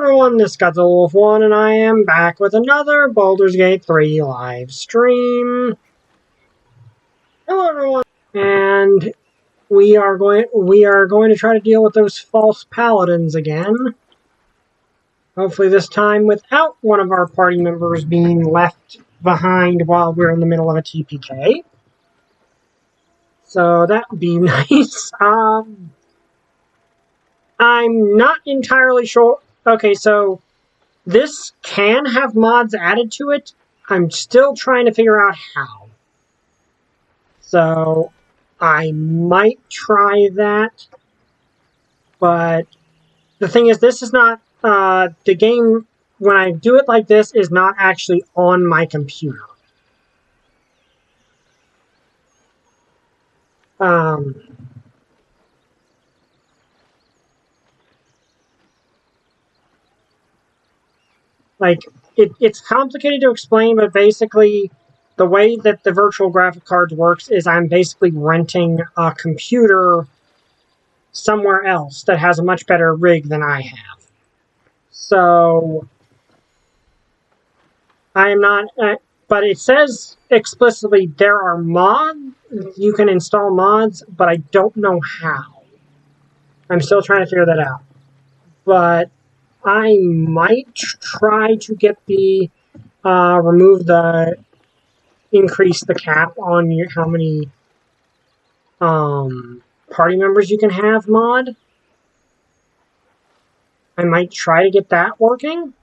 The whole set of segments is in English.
everyone, this is Wolf1, and I am back with another Baldur's Gate 3 live stream. Hello everyone, and we are going to try to deal with those false paladins again. Hopefully this time without one of our party members being left behind while we're in the middle of a TPK. So that would be nice. I'm not entirely sure. Okay, so this can have mods added to it. I'm still trying to figure out how. So I might try that. But the thing is, this is not, the game, when I do it like this, is not actually on my computer. Like, it's complicated to explain, but basically, the way that the virtual graphic cards works is I'm basically renting a computer somewhere else that has a much better rig than I have. So, I am not, but it says explicitly there are mods, you can install mods, but I don't know how. I'm still trying to figure that out. But I might try to get the, increase the cap on how many, party members you can have mod. I might try to get that working.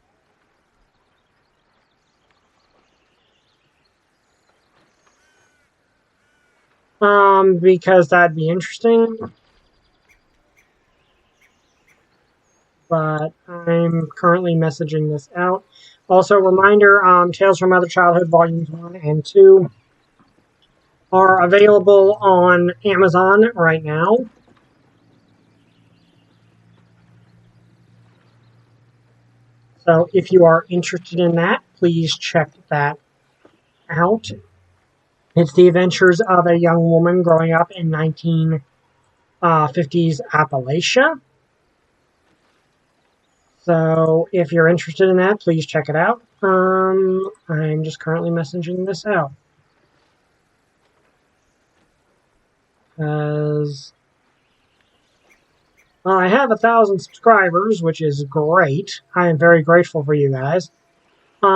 Because that'd be interesting. But I'm currently messaging this out. Also, reminder, Tales from Other Childhood Volumes 1 and 2 are available on Amazon right now. So if you are interested in that, please check that out. It's the adventures of a young woman growing up in 1950s Appalachia. So, if you're interested in that, please check it out. I'm just currently messaging this out. Because I have 1,000 subscribers, which is great. I am very grateful for you guys. There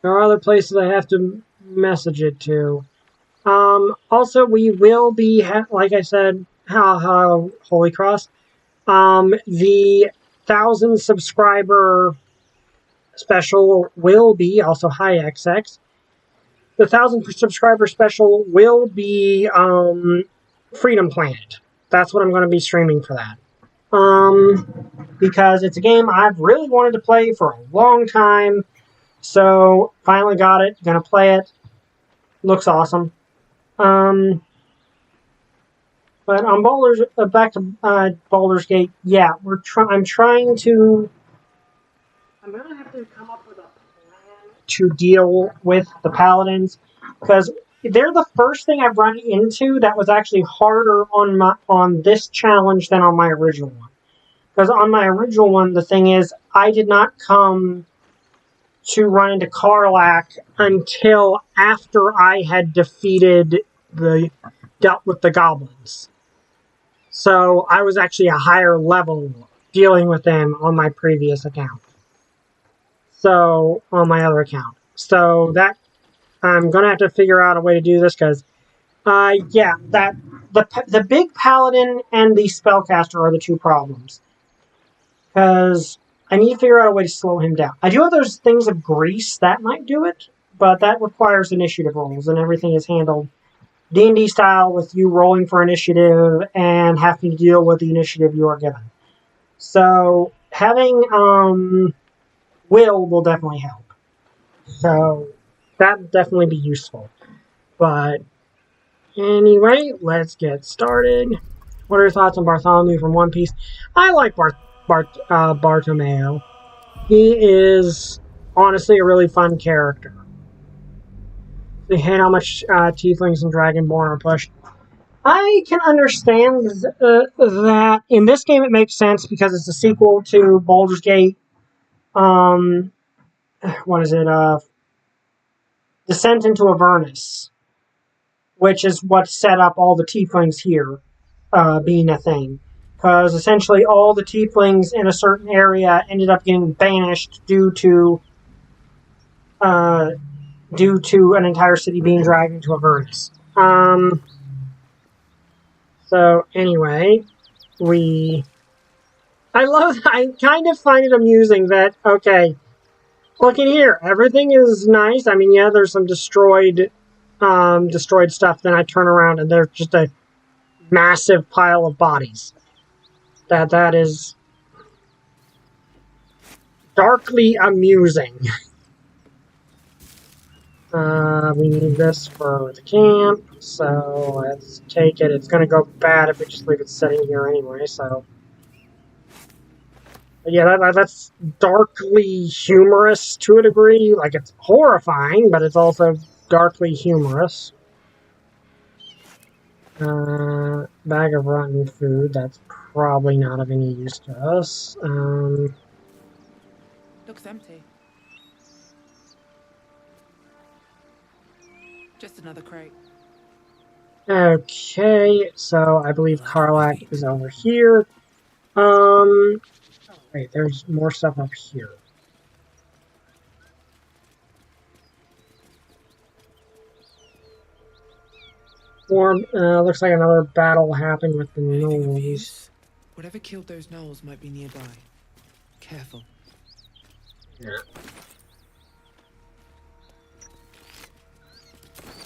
are other places I have to message it to. Also, we will be, like I said, Holy Cross. The 1,000 subscriber special will be, also hi XX, the 1,000 subscriber special will be, Freedom Planet. That's what I'm going to be streaming for that. Because it's a game I've really wanted to play for a long time, so finally got it, gonna play it, looks awesome. But on back to Baldur's Gate, yeah, I'm trying to. I'm gonna have to come up with a plan to deal with the paladins, because they're the first thing I've run into that was actually harder on this challenge than on my original one. Because on my original one, the thing is, I did not come to run into Karlach until after I had dealt with the goblins. So I was actually a higher level dealing with them on my previous account. So, on my other account. So that, I'm going to have to figure out a way to do this because, yeah, the big paladin and the spellcaster are the two problems. Because I need to figure out a way to slow him down. I do have those things of grease, that might do it, but that requires initiative rolls, and everything is handled D&D style with you rolling for initiative and having to deal with the initiative you are given. So, having will definitely help. So, that would definitely be useful. But, anyway, let's get started. What are your thoughts on Bartholomew from One Piece? I like Bartomeu. He is honestly a really fun character. They hate how much Tieflings and Dragonborn are pushed. I can understand that in this game it makes sense because it's a sequel to Baldur's Gate. What is it? Descent into Avernus, which is what set up all the tieflings here being a thing. Because essentially all the tieflings in a certain area ended up getting banished due to an entire city being dragged into Avernus. So anyway, I kind of find it amusing that, okay, look in here, everything is nice. I mean, yeah, there's some destroyed stuff, then I turn around and there's just a massive pile of bodies. That is darkly amusing. We need this for the camp, so let's take it. It's gonna go bad if we just leave it sitting here anyway, so... But yeah, that's darkly humorous to a degree. Like, it's horrifying, but it's also darkly humorous. Bag of rotten food, that's probably not of any use to us. Looks empty. Just another crate. Okay, so I believe Karlak is over here. Wait, there's more stuff up here. Looks like another battle happened with the gnolls. Whatever killed those gnolls might be nearby. Careful. Yeah.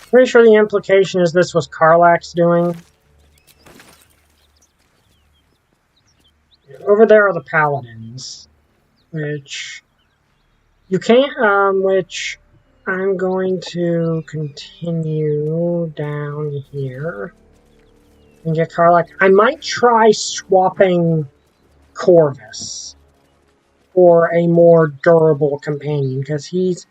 Pretty sure the implication is this was Karlak's doing. Over there are the paladins, which you can't, which I'm going to continue down here and get Karlak. I might try swapping Corvus for a more durable companion, because he's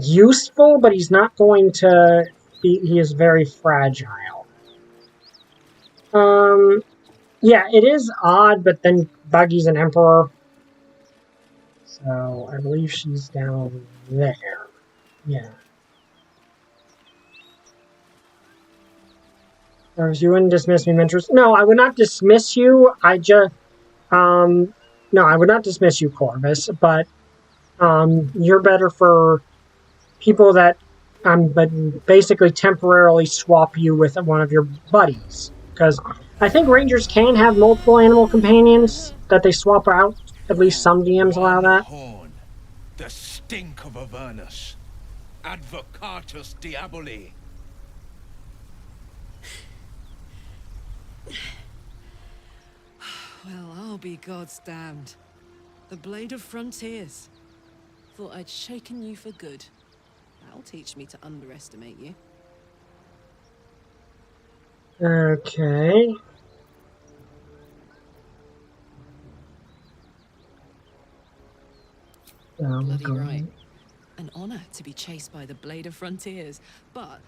useful, but he's not going to be, he is very fragile. Yeah, it is odd, but then Buggy's an emperor. So, I believe she's down there. Yeah. You wouldn't dismiss me, mentors? No, I would not dismiss you. I just... no, I would not dismiss you, Corvus, but you're better for people that but basically temporarily swap you with one of your buddies. Because I think Rangers can have multiple animal companions that they swap out. At least some DMs allow that. Horn, the stink of Avernus. Advocatus Diaboli. Well, I'll be God's damned. The Blade of Frontiers. Thought I'd shaken you for good. That'll teach me to underestimate you. Okay. Bloody right. An honor to be chased by the Blade of Frontiers, but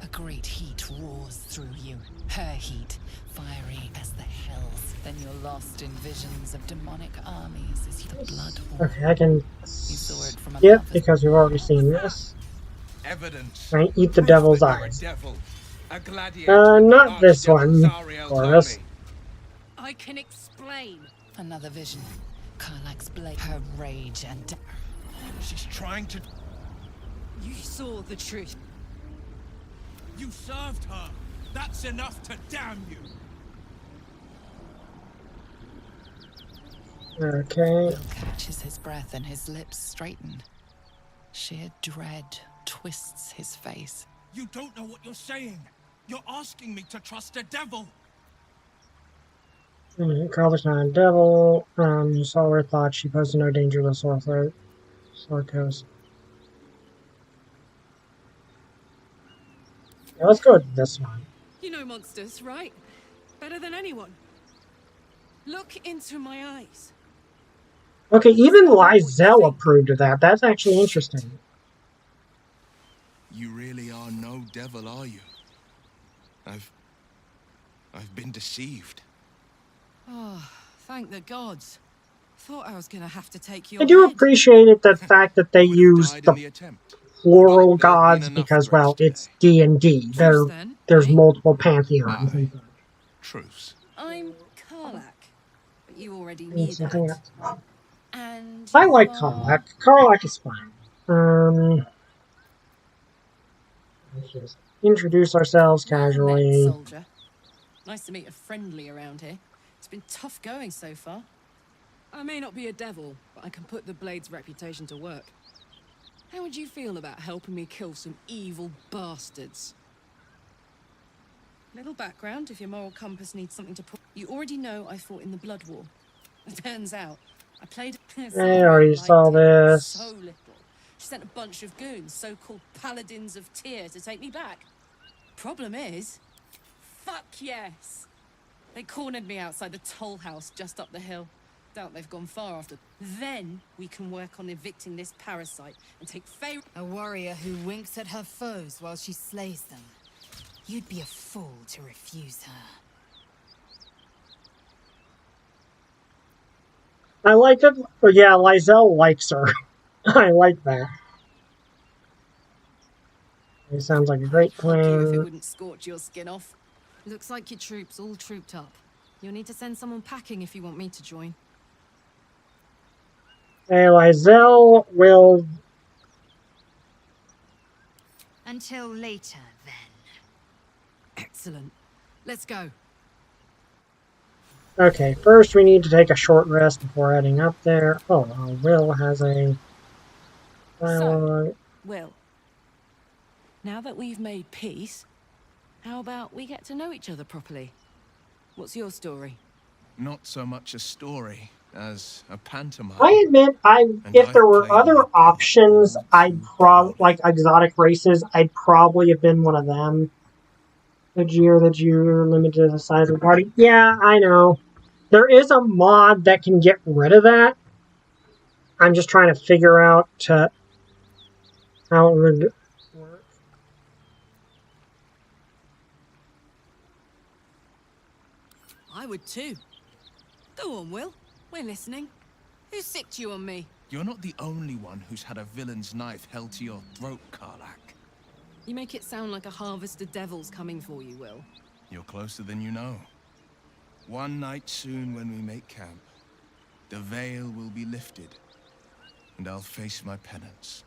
A great heat roars through you. Her heat, fiery as the hells. Then you're lost in visions of demonic armies as the blood. Okay, I can skip because we've already seen this. Evidence. Right, eat the devil's eyes. Not this one, Corvus. I can explain. Another vision. Karlak's blade, her rage and She's trying to... You saw the truth. You served her. That's enough to damn you. Okay. Will catches his breath and his lips straighten. Sheer dread twists his face. You don't know what you're saying. You're asking me to trust a devil. Karlak's not a devil. You saw her, thought she posed no danger to the Sorkos. Yeah, let's go with this one. You know monsters, right? Better than anyone. Look into my eyes. Okay, even Lizelle approved of that. That's actually interesting. You really are no devil, are you? I've been deceived. Oh, thank the gods. Thought I was gonna have to take I your do head. appreciate it, the fact that they You would have used died in the the attempt. plural But there'll have been gods enough because, grace well, it's today. D&D. Truce then, There's eh? multiple pantheons and Aye. such. Truce. I'm Karlak, but you already And knew something that. else. And I you like are... Karlak. Karlak is fine. Let's just introduce ourselves Well met, casually. soldier. Nice to meet a friendly around here. It's been tough going so far. I may not be a devil, but I can put the Blade's reputation to work. How would you feel about helping me kill some evil bastards? Little background if your moral compass needs something to put. You already know I fought in the Blood War. It turns out I played. I already saw this. So little. She sent a bunch of goons, so-called paladins of Tyr, to take me back. Problem is, fuck yes. They cornered me outside the toll house just up the hill. Doubt they've gone far after. Then we can work on evicting this parasite and take favor. A warrior who winks at her foes while she slays them. You'd be a fool to refuse her. I like it. Oh, yeah, Lizelle likes her. I like that. It sounds like a great Fuck you if it plan. wouldn't scorch your skin off. Looks like your troops all trooped up. You'll need to send someone packing if you want me to join. Hey, Lizelle will... Until later, then. Excellent. Let's go. Okay, first we need to take a short rest before heading up there. Oh, Will has a dialogue. Will, now that we've made peace, how about we get to know each other properly? What's your story? Not so much a story as a pantomime. I admit, if there were other options, like exotic races, I'd probably have been one of them. The year that you're limited to the size of the party. Yeah, I know. There is a mod that can get rid of that. I'm just trying to figure out how it would work. I would too. Go on, Will. We're listening. Who sicked you on me? You're not the only one who's had a villain's knife held to your throat, Karlak. You make it sound like a harvest of devils coming for you, Will. You're closer than you know. One night soon when we make camp, the veil will be lifted, and I'll face my penance.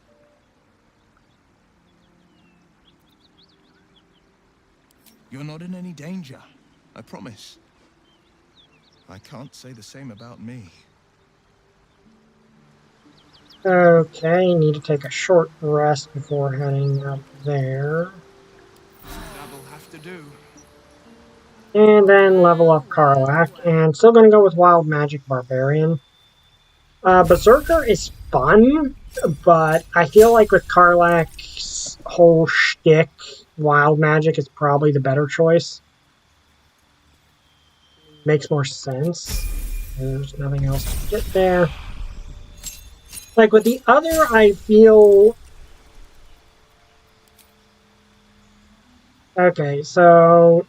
You're not in any danger, I promise. I can't say the same about me. Okay, need to take a short rest before heading up there. That'll have to do. And then level up Karlak. And still going to go with Wild Magic Barbarian. Berserker is fun, but I feel like with Karlak's whole shtick, Wild Magic is probably the better choice. Makes more sense. There's nothing else to get there. Like with the other, I feel... Okay, so...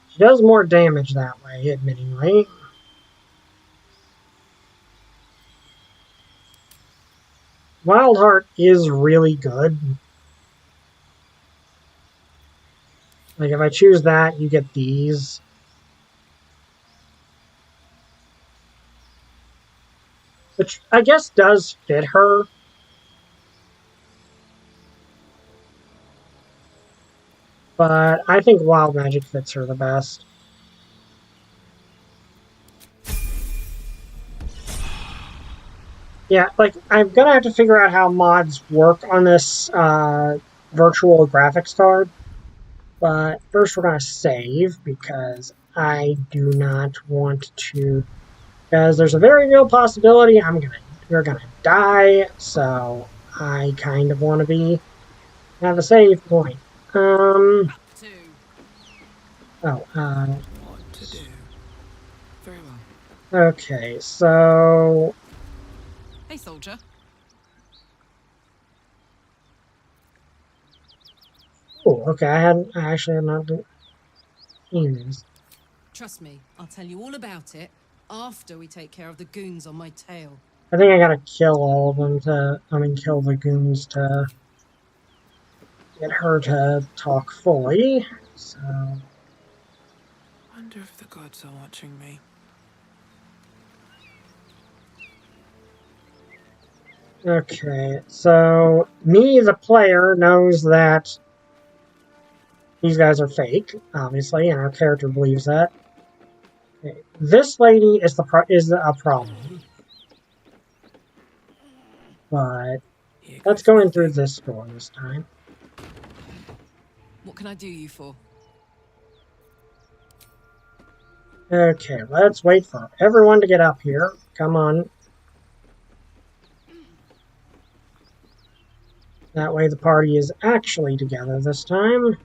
She does more damage that way, admittingly. Wildheart is really good. Like, if I choose that, you get these. Which I guess does fit her. But I think Wild Magic fits her the best. Yeah, like, I'm gonna have to figure out how mods work on this virtual graphics card. But first we're gonna save, because I do not want to... Because there's a very real possibility we're gonna die, so I kind of want to have a save point. What to do? Very well. Okay, so Hey, soldier. Oh, okay. I actually had not seen these. Trust me, I'll tell you all about it after we take care of the goons on my tail. I think I gotta kill all of them kill the goons to get her to talk fully. So, Wonder if the gods are watching me. okay. So, me, the player, knows that these guys are fake, obviously, and our character believes that. Okay. This lady is a problem. But Here let's goes go in through nothing. this door this time. What can I do you for? Okay, let's wait for everyone to get up here. Come on. That way the party is actually together this time.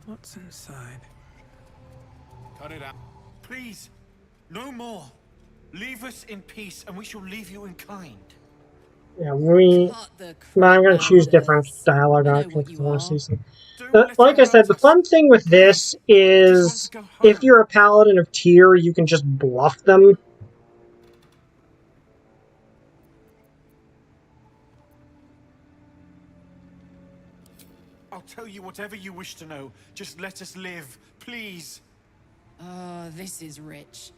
What's inside? Cut it out. Please, no more. Leave us in peace, and we shall leave you in kind. Yeah, Cut the but I'm crap, going to choose Baldur. different dialogue I know options what because you I want to are. see some. Don't let Like her I said, hurt the us. fun thing with this Please, I just want is to go home. if you're a paladin of Tyr, you can just bluff them. I'll tell you whatever you wish to know. Just let us live, please. Ah, this is rich.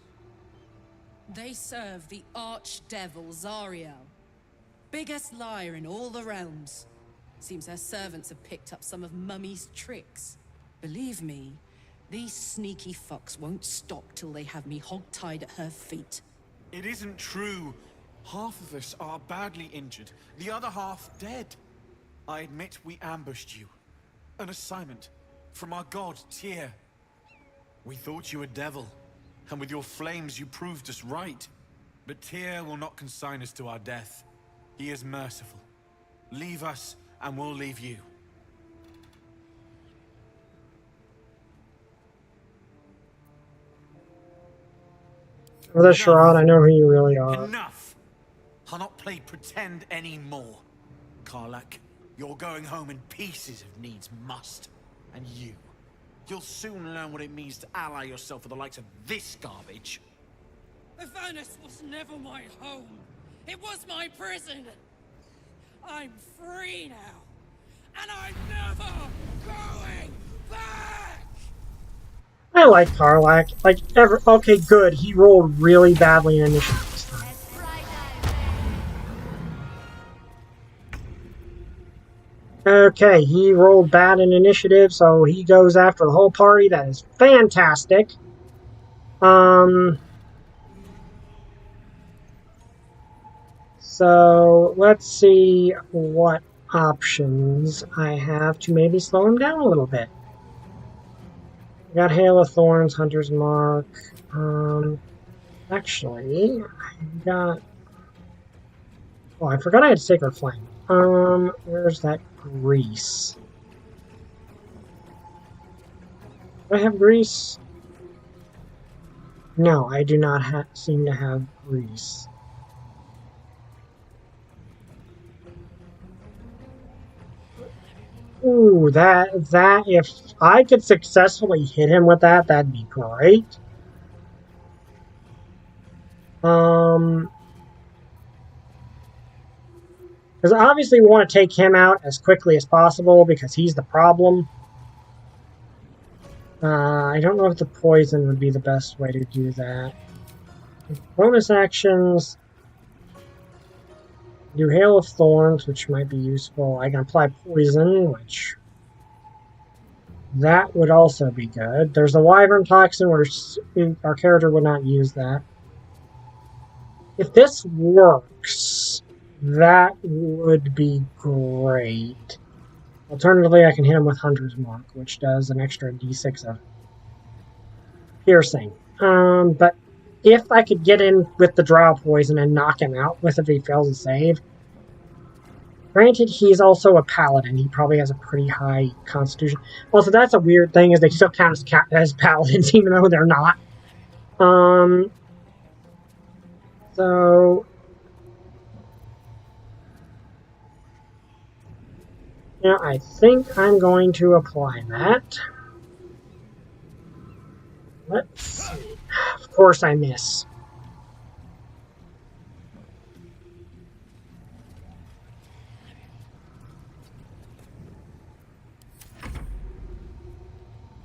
They serve the archdevil Zariel. Biggest liar in all the realms. Seems her servants have picked up some of Mummy's tricks. Believe me, these sneaky fucks won't stop till they have me hog-tied at her feet. It isn't true. Half of us are badly injured, the other half dead. I admit we ambushed you. An assignment from our god, Tyr. We thought you a devil, and with your flames you proved us right. But Tyr will not consign us to our death. He is merciful. Leave us, and we'll leave you. With a Sharad, I know who you really are. Enough! I'll not play pretend anymore. Karlak, you're going home in pieces if needs must. And you'll soon learn what it means to ally yourself with the likes of this garbage. Avernus was never my home. It was my prison. I'm free now. And I'm never going back! I like Karlak. Okay, good. He rolled really badly in initiative this time. Okay, he rolled bad in initiative, so he goes after the whole party. That is fantastic. So let's see what options I have to maybe slow him down a little bit. I got Hail of Thorns, Hunter's Mark. Actually, I got... Oh, I forgot I had Sacred Flame. Where's that grease? Do I have grease? No, I do not seem to have grease. Ooh, that, if I could successfully hit him with that, that'd be great. Because obviously we want to take him out as quickly as possible because he's the problem. I don't know if the poison would be the best way to do that. Bonus actions. Do Hail of Thorns, which might be useful. I can apply poison, which... that would also be good. There's the Wyvern Toxin, where our character would not use that. If this works, that would be great. Alternatively, I can hit him with Hunter's Mark, which does an extra d6 of piercing. But if I could get in with the Drow Poison and knock him out with it if he fails to save, Granted, he's also a paladin. He probably has a pretty high constitution. Also, that's a weird thing, is they still count as paladins, even though they're not. So... yeah, I think I'm going to apply that. Let's see. Of course I miss.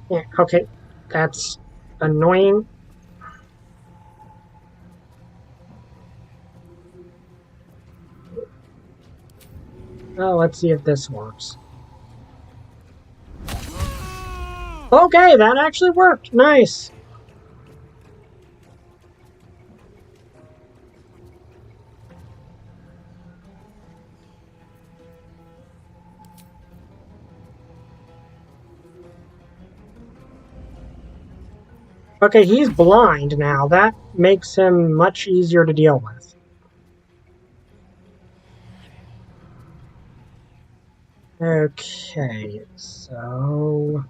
Yeah, okay. That's annoying. Oh, let's see if this works. Okay, that actually worked. Nice. Okay, he's blind now. That makes him much easier to deal with. Okay, so...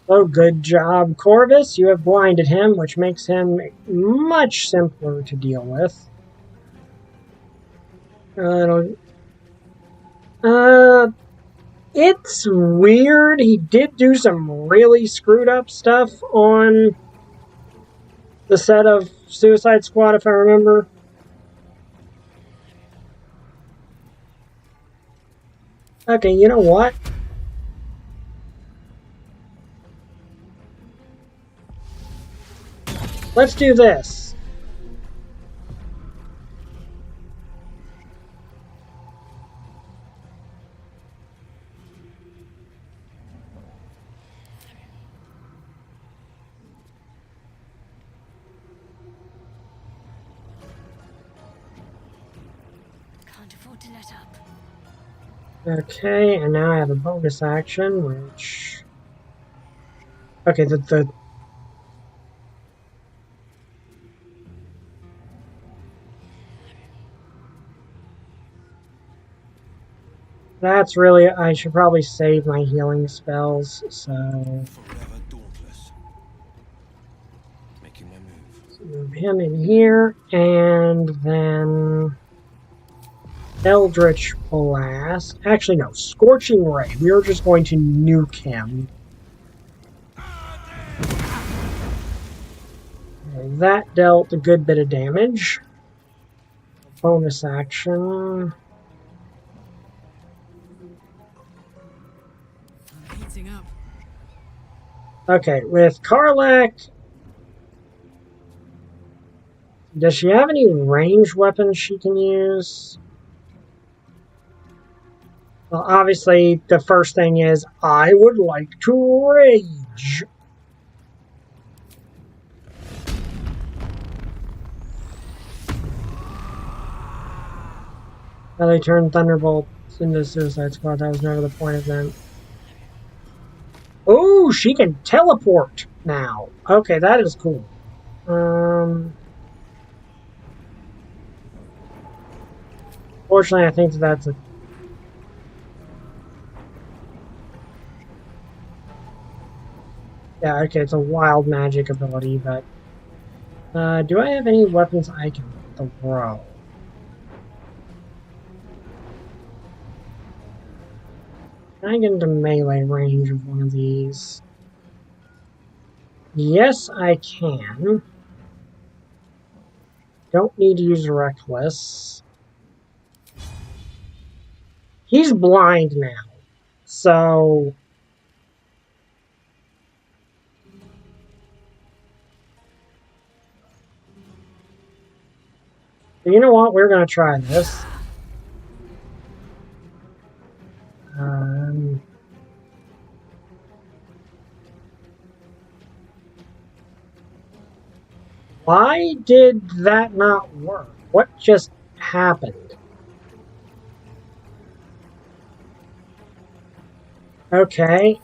Oh, good job, Corvus. You have blinded him, which makes him much simpler to deal with. It's weird. He did do some really screwed up stuff on the set of Suicide Squad, if I remember. Okay, you know what? Let's do this. Can't afford to let up. Okay, and now I have a bonus action, which... okay, the that's really... I should probably save my healing spells, so... Forever dauntless. Making my move. move him in here, and then... Eldritch Blast. Actually, no. Scorching Ray. We are just going to nuke him. That dealt a good bit of damage. Bonus action. Heating up. Okay, with Karlak... does she have any ranged weapons she can use? Well, obviously, the first thing is, I would like to rage. Now they turned Thunderbolts into Suicide Squad. That was never the point of them. Oh, she can teleport now. Okay, that is cool. Fortunately, I think that's a... yeah, okay, it's a wild magic ability, but... do I have any weapons I can throw? Can I get into melee range of one of these? Yes, I can. Don't need to use Reckless. He's blind now, so... you know what? We're going to try this. Why did that not work? What just happened? Okay.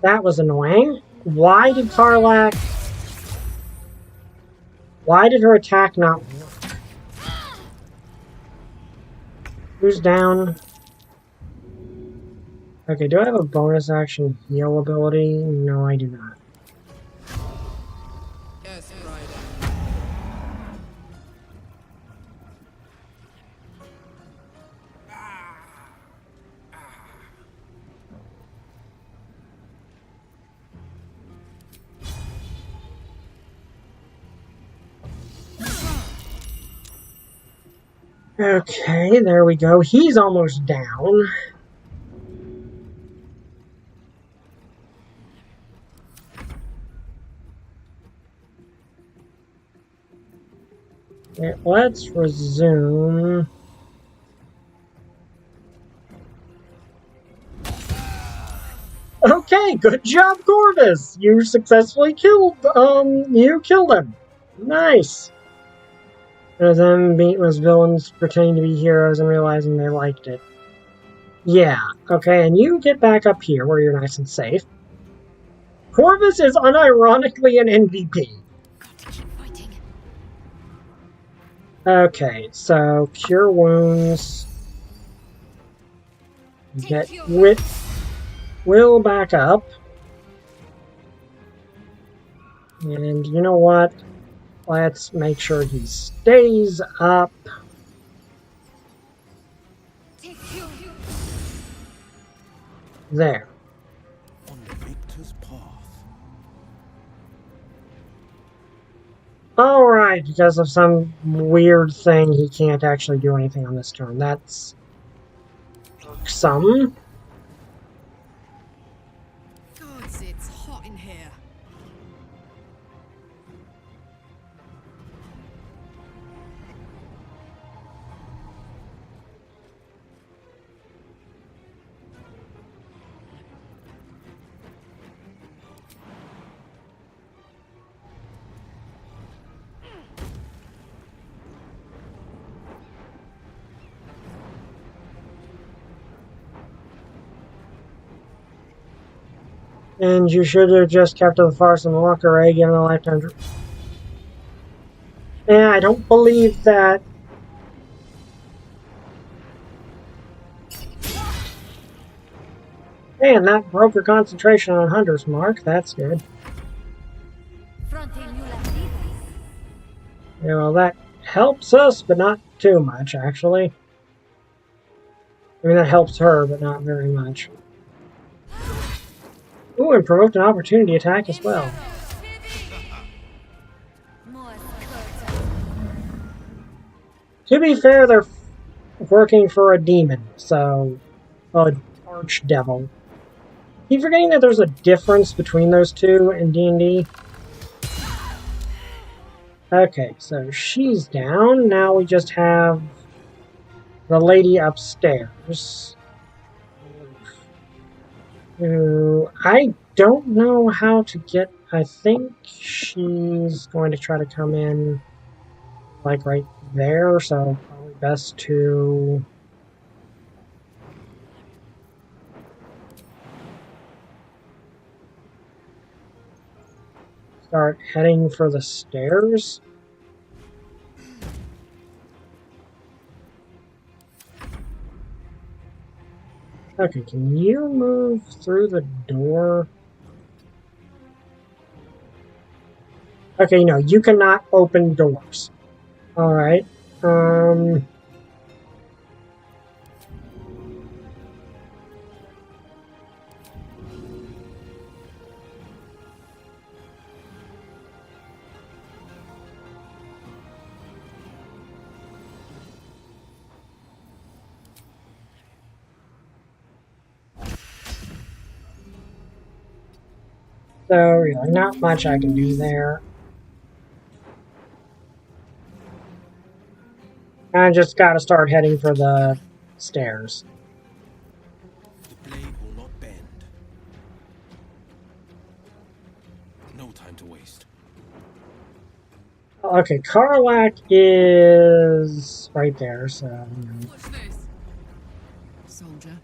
That was annoying. Why did Karlak... Why did her attack not work? Who's down? Okay, do I have a bonus action heal ability? No, I do not. Yes, Ryder. Okay, there we go. He's almost down. Okay, let's resume. Okay, good job, Corvus! You successfully killed, you killed him. Nice. And them beat was villains pretending to be heroes and realizing they liked it. Yeah, okay, and you get back up here where you're nice and safe. Corvus is unironically an MVP. Got to keep fighting. Okay, so cure wounds. Get Will back up. And you know what? Let's make sure he stays up. There. On Victor's path. Alright, because of some weird thing, he can't actually do anything on this turn. That's some. God, it's hot in here. And you should have just kept to the farce and the lock array, given the lifetime. Yeah, I don't believe that. And that broke her concentration on Hunter's Mark. That's good. Yeah, well, that helps us, but not too much, actually. I mean, that helps her, but not very much. Ooh, and provoked an opportunity attack as well. To be fair, they're working for a demon, so... an archdevil. Keep forgetting that there's a difference between those two in D&D. Okay, so she's down. Now we just have the lady upstairs. Who I don't know how to get. I think she's going to try to come in like right there, so probably best to start heading for the stairs. Okay, can you move through the door? Okay, no, you cannot open doors. Alright, so, really, not much I can do there. I just gotta start heading for the stairs. The blade will not bend. No time to waste. Okay, Karlak is right there, so... you know. Watch this. Soldier.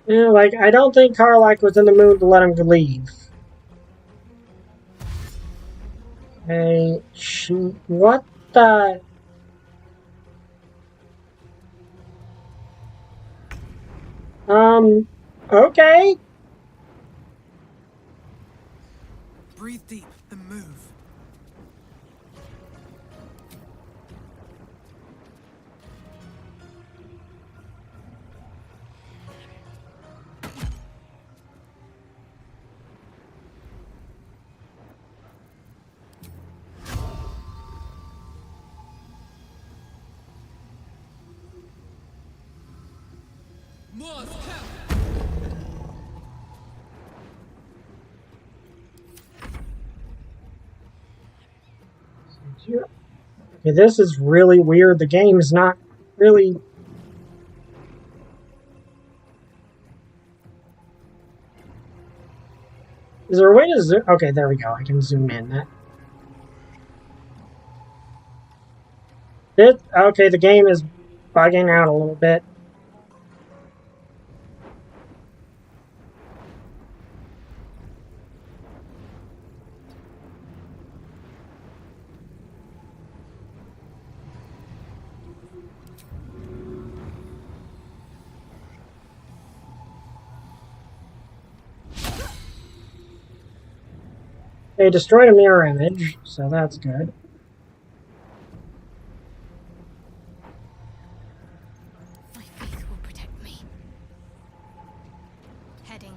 Yeah, like, I don't think Karlak was in the mood to let him leave. Hey, what the... Okay. Breathe deep and move. Mars, Okay, this is really weird. The game is not really... Is there a way to zoom? Okay, there we go. I can zoom in. Okay, the game is bugging out a little bit. They destroyed a mirror image, so that's good. My faith will protect me. Heading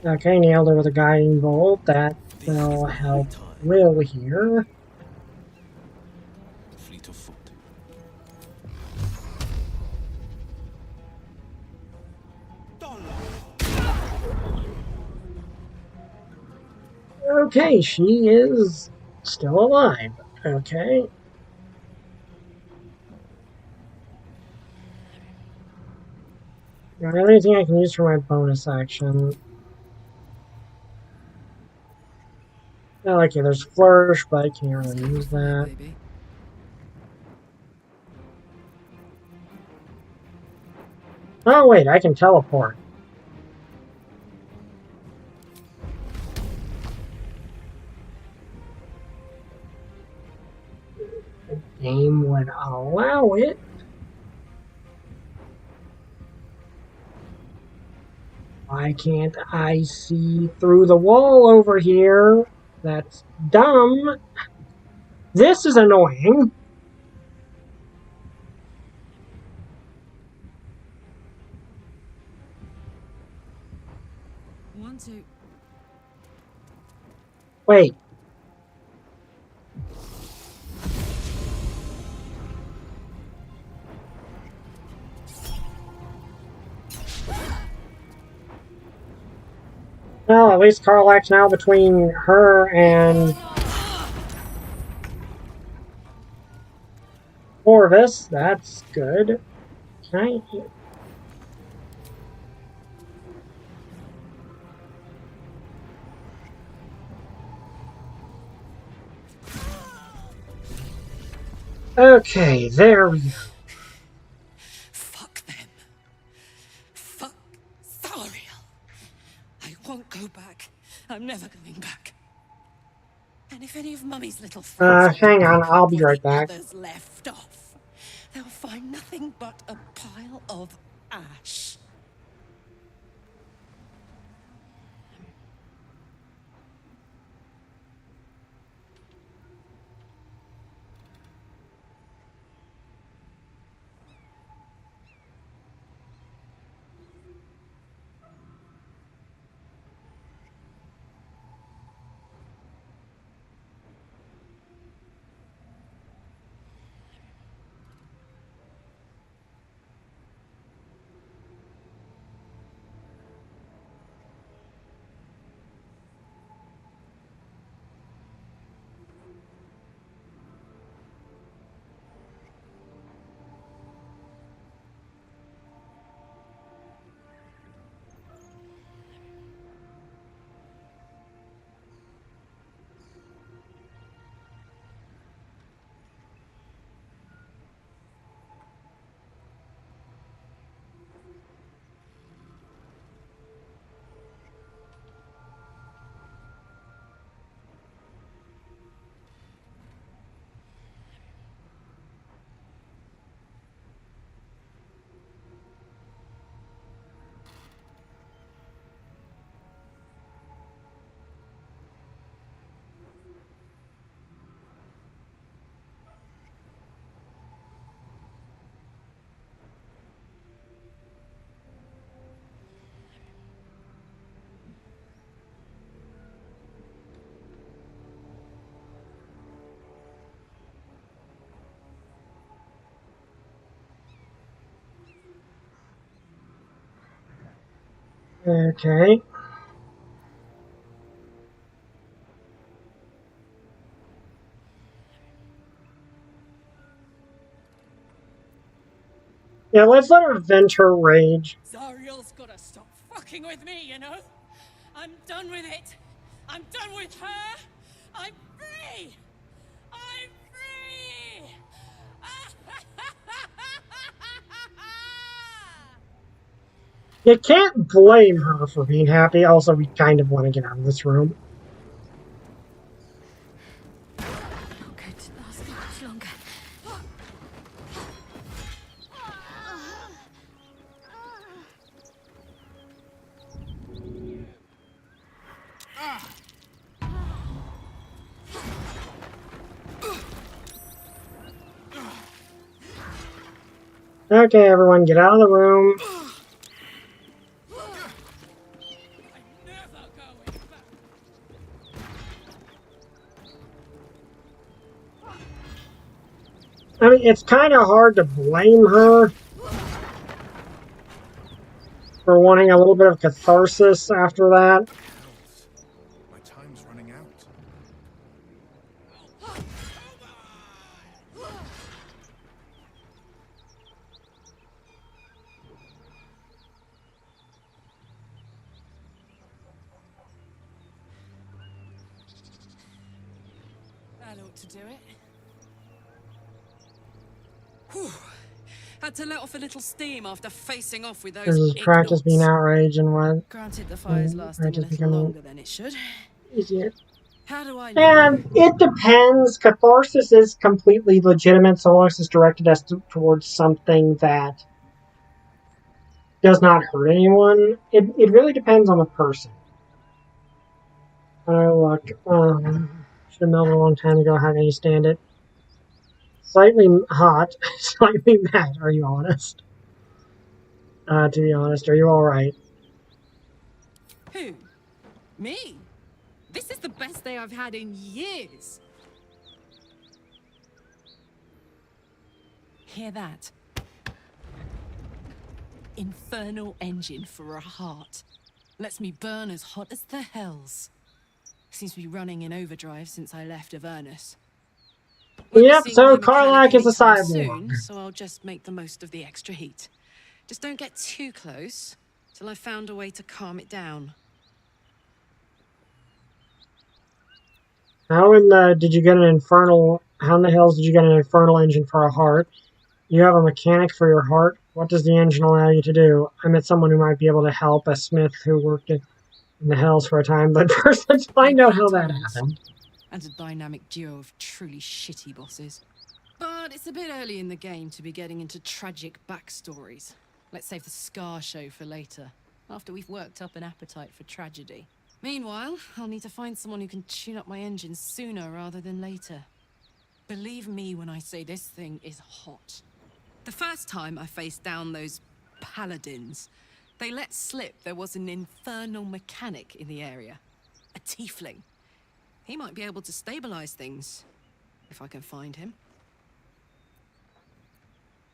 there. Okay, nailed her with a guiding bolt. That will help Will here. Fleet of foot. Okay, she is still alive. Okay. Do I have anything I can use for my bonus action? Oh, okay, there's Flourish, but I can't really use that. Baby. Oh, wait, I can teleport. The game would allow it. Why can't I see through the wall over here? That's dumb. This is annoying. One, two. Wait. Well, at least Karlak's now between her and Orvis. That's good. Can I... Okay, there we go. Fuck them. Fuck Thariel. I won't go back. I'm never going back. And if any of Mummy's little friends Hang on, I'll be where right the back. others left off, they'll find nothing but a pile of ash. Okay. Yeah, let's let her vent her rage. Zariel's gotta stop fucking with me, you know? I'm done with it. I'm done with her. I'm free. I'm free. You can't blame her for being happy. Also, we kind of want to get out of this room. Not going to last much longer. Okay, everyone, get out of the room. I'm never going back. I mean, it's kind of hard to blame her for wanting a little bit of catharsis after that. Hells. My time's running out. That ought to do it. Whew. Had to let off a little steam after facing off with those This is practice being ignorants. outraged and what? Granted, the fire's lasting a Practice little becoming longer than it should. easier. How do I And it depends. Catharsis is completely legitimate so long as it's directed us towards something that does not hurt anyone. It really depends on the person. Oh, look. Should have melted a long time ago. How can you stand it? Slightly hot. Slightly mad. Are you honest? To be honest, are you alright? Who? Me? This is the best day I've had in years. Hear that? Infernal engine for a heart. Lets me burn as hot as the hells. Seems to be running in overdrive since I left Avernus. Won't be Yep, seeing so my mechanic Karlach is a anytime cyborg. soon, so I'll just make the most of the extra heat. Just don't get too close till I've found a way to calm it down. How in the did you get an infernal? How in the hells did you get an infernal engine for a heart? You have a mechanic for your heart. What does the engine allow you to do? I met someone who might be able to help, a smith who worked in the hells for a time. But first, let's find out how that happened. And a dynamic duo of truly shitty bosses. But it's a bit early in the game to be getting into tragic backstories. Let's save the Scar show for later, after we've worked up an appetite for tragedy. Meanwhile, I'll need to find someone who can tune up my engine sooner rather than later. Believe me when I say this thing is hot. The first time I faced down those paladins, they let slip there was an infernal mechanic in the area. A tiefling. He might be able to stabilize things, if I can find him.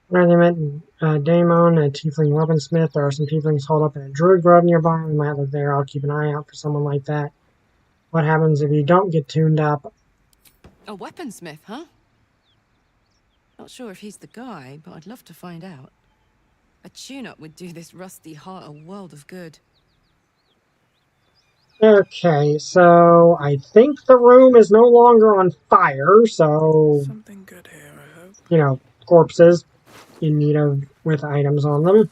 Where they met Daemon, a tiefling weaponsmith. There are some tieflings holed up in a druid grove nearby. We might look there. I'll keep an eye out for someone like that. What happens if you don't get tuned up? A weaponsmith, huh? Not sure if he's the guy, but I'd love to find out. A tune-up would do this rusty heart a world of good. Okay, so I think the room is no longer on fire, so, Something good here, I hope. you know, corpses in need of, with items on them.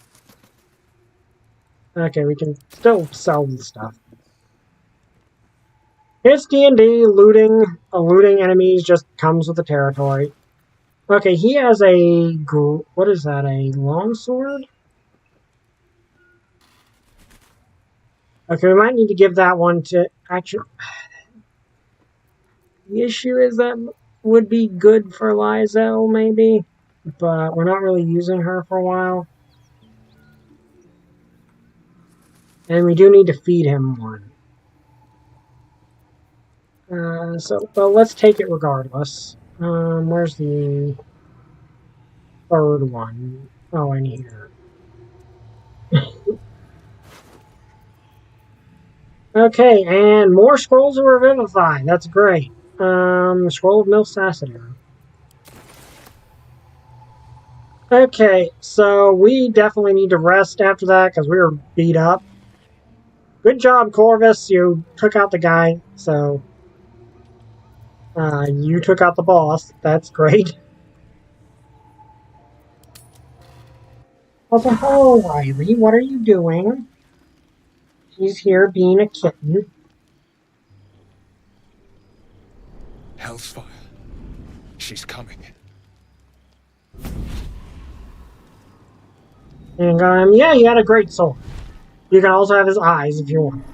Okay, we can still sell the stuff. It's D&D, looting enemies just comes with the territory. Okay, he has a, what is that, a longsword? Okay, we might need to give that one to, actually, the issue is that would be good for Lizel, maybe, but we're not really using her for a while. And we do need to feed him one. Well, let's take it regardless. Where's the third one? Oh, in here. Okay, and more scrolls of Revivify. That's great. Scroll of Milsacity. Okay, so we definitely need to rest after that because we were beat up. Good job, Corvus. You took out the guy, so you took out the boss. That's great. Also, hello, Riley. What are you doing? She's here being a kitten. Hellsfire. She's coming. And yeah, he had a great sword. You can also have his eyes if you want.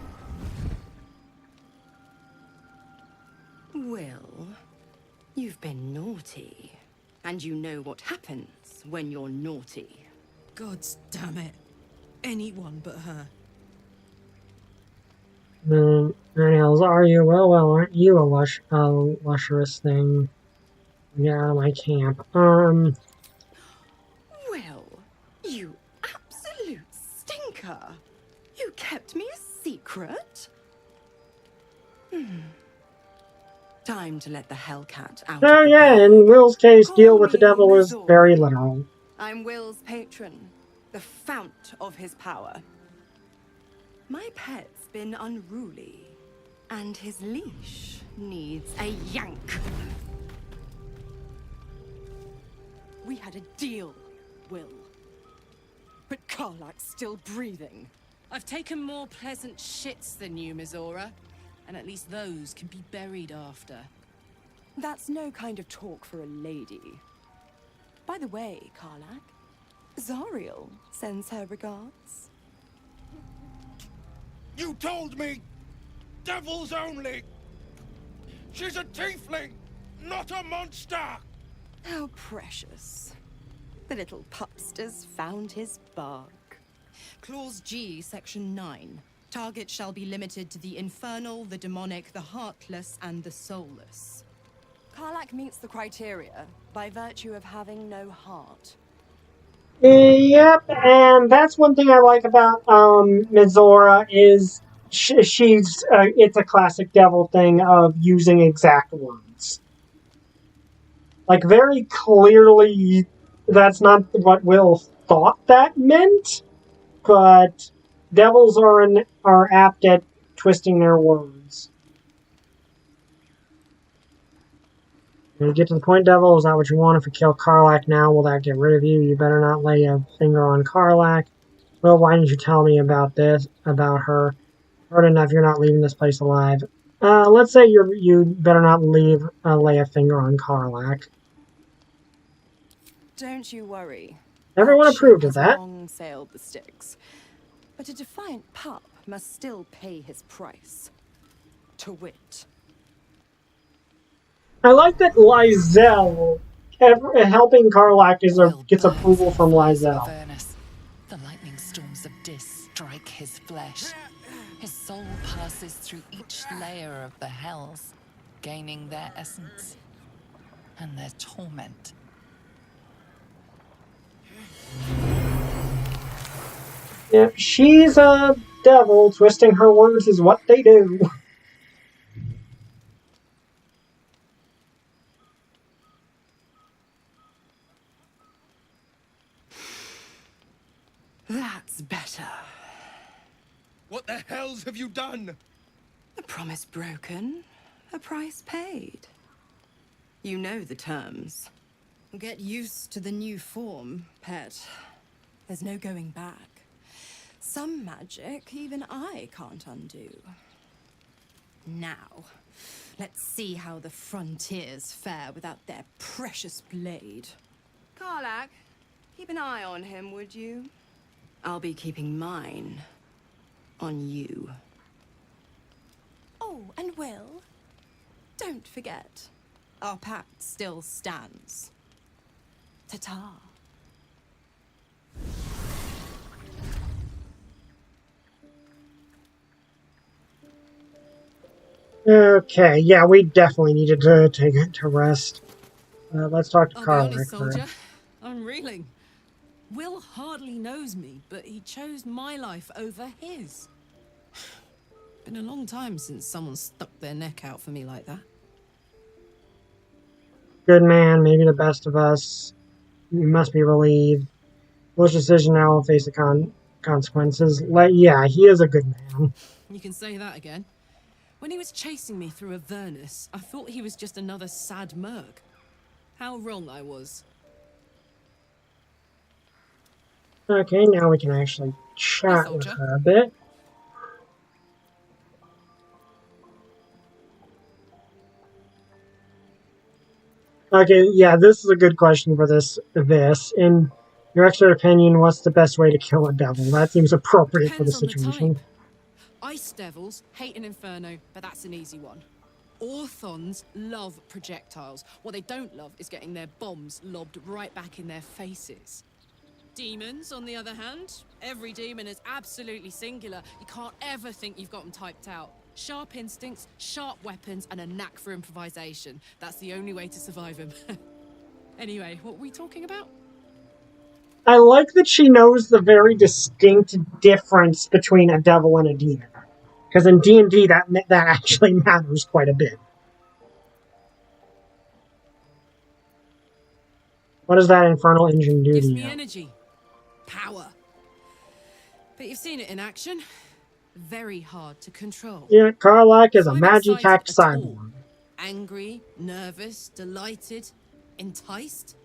Will, you've been naughty. And you know what happens when you're naughty. God's damn it. Anyone but her. Hells are you? Well, aren't you a luscious thing? Get out of my camp. Will, you absolute stinker. You kept me a secret? Time to let the Hellcat out Oh of the yeah, bag. in Will's case, deal Call with the me devil is Mizora. very literal. I'm Will's patron, the fount of his power. My pet's been unruly, and his leash needs a yank. We had a deal, Will. But Karlak's still breathing. I've taken more pleasant shits than you, Mizora. And at least those can be buried after. That's no kind of talk for a lady. By the way, Karlak, Zariel sends her regards. You told me! Devils only! She's a tiefling, not a monster! How precious. The little pupster's found his bark. Clause G, Section 9. Target shall be limited to the infernal, the demonic, the heartless, and the soulless. Karlak meets the criteria by virtue of having no heart. Yep, and that's one thing I like about Mizora is she's it's a classic devil thing of using exact words. Like very clearly, that's not what Will thought that meant, but devils are apt at twisting their words. You get to the point, devil. Is that what you want? If we kill Karlak now, will that get rid of you? You better not lay a finger on Karlak. Well, why didn't you tell me about this, about her? Heard enough, you're not leaving this place alive. Let's say you better not lay a finger on Karlak. Don't you worry. Everyone That approved ship of has that. long sailed the Styx. But a defiant pup must still pay his price. To wit. I like that Lizelle, helping Karlak Will gets burns approval in from the fires of Lizelle. Avernus. The lightning storms of Dis strike his flesh. His soul passes through each layer of the hells, gaining their essence and their torment. Yeah, she's a devil. Twisting her words is what they do. That's better. What the hells have you done? A promise broken, a price paid. You know the terms. Get used to the new form, pet. There's no going back. Some magic even I can't undo. Now, let's see how the frontiers fare without their precious blade. Karlak, keep an eye on him, would you? I'll be keeping mine on you. Oh, and Will, don't forget, our pact still stands. Ta-ta. Okay, yeah, we definitely needed to take it to rest. Let's talk to I'll be Karlak. honest, soldier. I'm reeling. Will hardly knows me, but he chose my life over his. Been a long time since someone stuck their neck out for me like that. Good man, maybe the best of us. You must be relieved. Foolish decision now will face the consequences. Yeah, he is a good man. You can say that again. When he was chasing me through Avernus, I thought he was just another sad merc. How wrong I was. Okay, now we can actually chat with her a bit. Okay, yeah, this is a good question for this. In your expert opinion, what's the best way to kill a devil? That seems appropriate for the Depends on the situation. type. Ice devils hate an inferno, but that's an easy one. Orthons love projectiles. What they don't love is getting their bombs lobbed right back in their faces. Demons, on the other hand, every demon is absolutely singular. You can't ever think you've got them typed out. Sharp instincts, sharp weapons, and a knack for improvisation. That's the only way to survive them. Anyway, what were we talking about? I like that she knows the very distinct difference between a devil and a demon. Because in D&D, that actually matters quite a bit. What does that infernal engine do to Gives you? me energy. Power. But you've seen it in action. Very hard to control. Yeah, Karlak is If a I'm magic-hacked excited at all, cyborg. angry, nervous, delighted, enticed,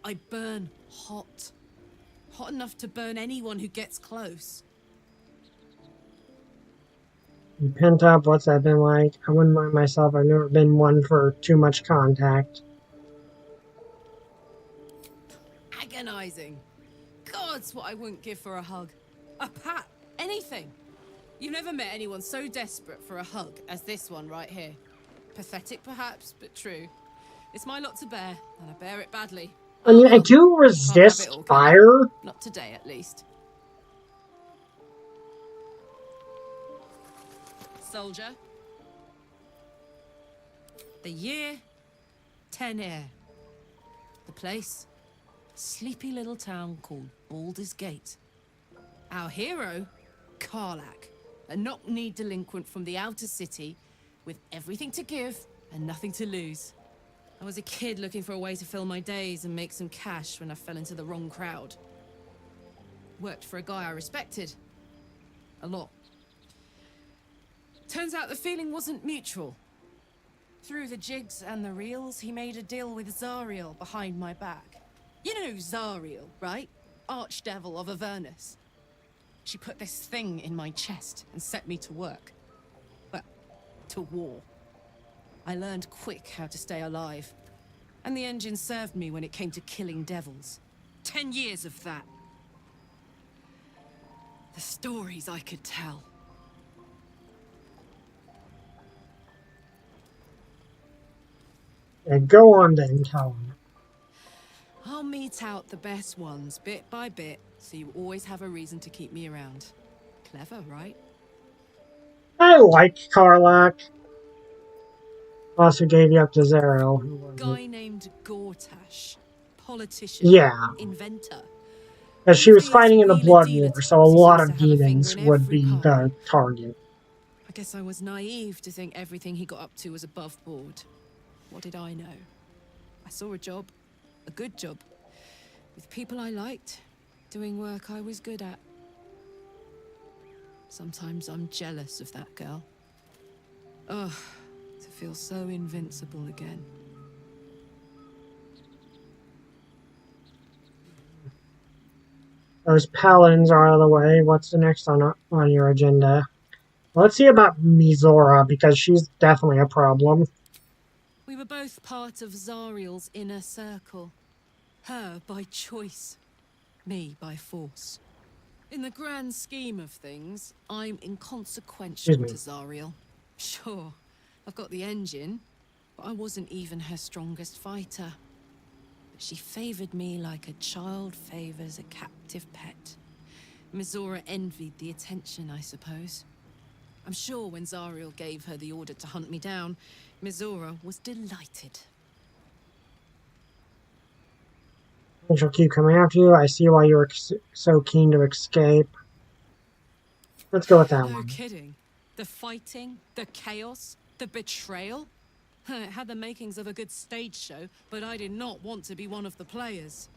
I burn hot. Hot enough to burn anyone who gets close. You pent up, what's that been like? I wouldn't mind myself, I've never been one for too much contact. Agonizing. God's what I wouldn't give for a hug. A pat. Anything. You've never met anyone so desperate for a hug as this one right here. Pathetic perhaps, but true. It's my lot to bear, and I bear it badly. I mean, I do resist fire. Not today, at least. Soldier. The year, 10 air. The place, sleepy little town called Baldur's Gate. Our hero, Karlak, a knock-knee delinquent from the outer city with everything to give and nothing to lose. I was a kid looking for a way to fill my days and make some cash when I fell into the wrong crowd. Worked for a guy I respected. A lot. Turns out the feeling wasn't mutual. Through the jigs and the reels, he made a deal with Zariel behind my back. You know Zariel, right? Archdevil of Avernus. She put this thing in my chest and set me to work. Well, to war. I learned quick how to stay alive. And the engine served me when it came to killing devils. 10 years of that. The stories I could tell. Yeah, go on then, tell him. I'll mete out the best ones bit by bit, so you always have a reason to keep me around. Clever, right? I like Karlak. Also gave you up to Zariel. Who was Guy it? named Gortash. Politician. Yeah. Inventor. Because she was Feels fighting in the wheeler Blood dealer War, so a types. He lot seems of to have a finger demons in would every be pie. the target. I guess I was naive to think everything he got up to was above board. What did I know? I saw a job. A good job. With people I liked. Doing work I was good at. Sometimes I'm jealous of that girl. Ugh. To feel so invincible again. Those paladins are out of the way. What's the next on your agenda? Let's see about Mizora, because she's definitely a problem. We were both part of Zariel's inner circle. Her by choice. Me by force. In the grand scheme of things, I'm inconsequential to Zariel. Sure, I've got the engine, but I wasn't even her strongest fighter. But she favored me like a child favors a captive pet. Mizora envied the attention, I suppose. I'm sure when Zariel gave her the order to hunt me down, Mizora was delighted. And she'll keep coming after you. I see why you were so keen to escape. Let's go with that No one. kidding. The fighting, the chaos, the betrayal. It had the makings of a good stage show, but I did not want to be one of the players.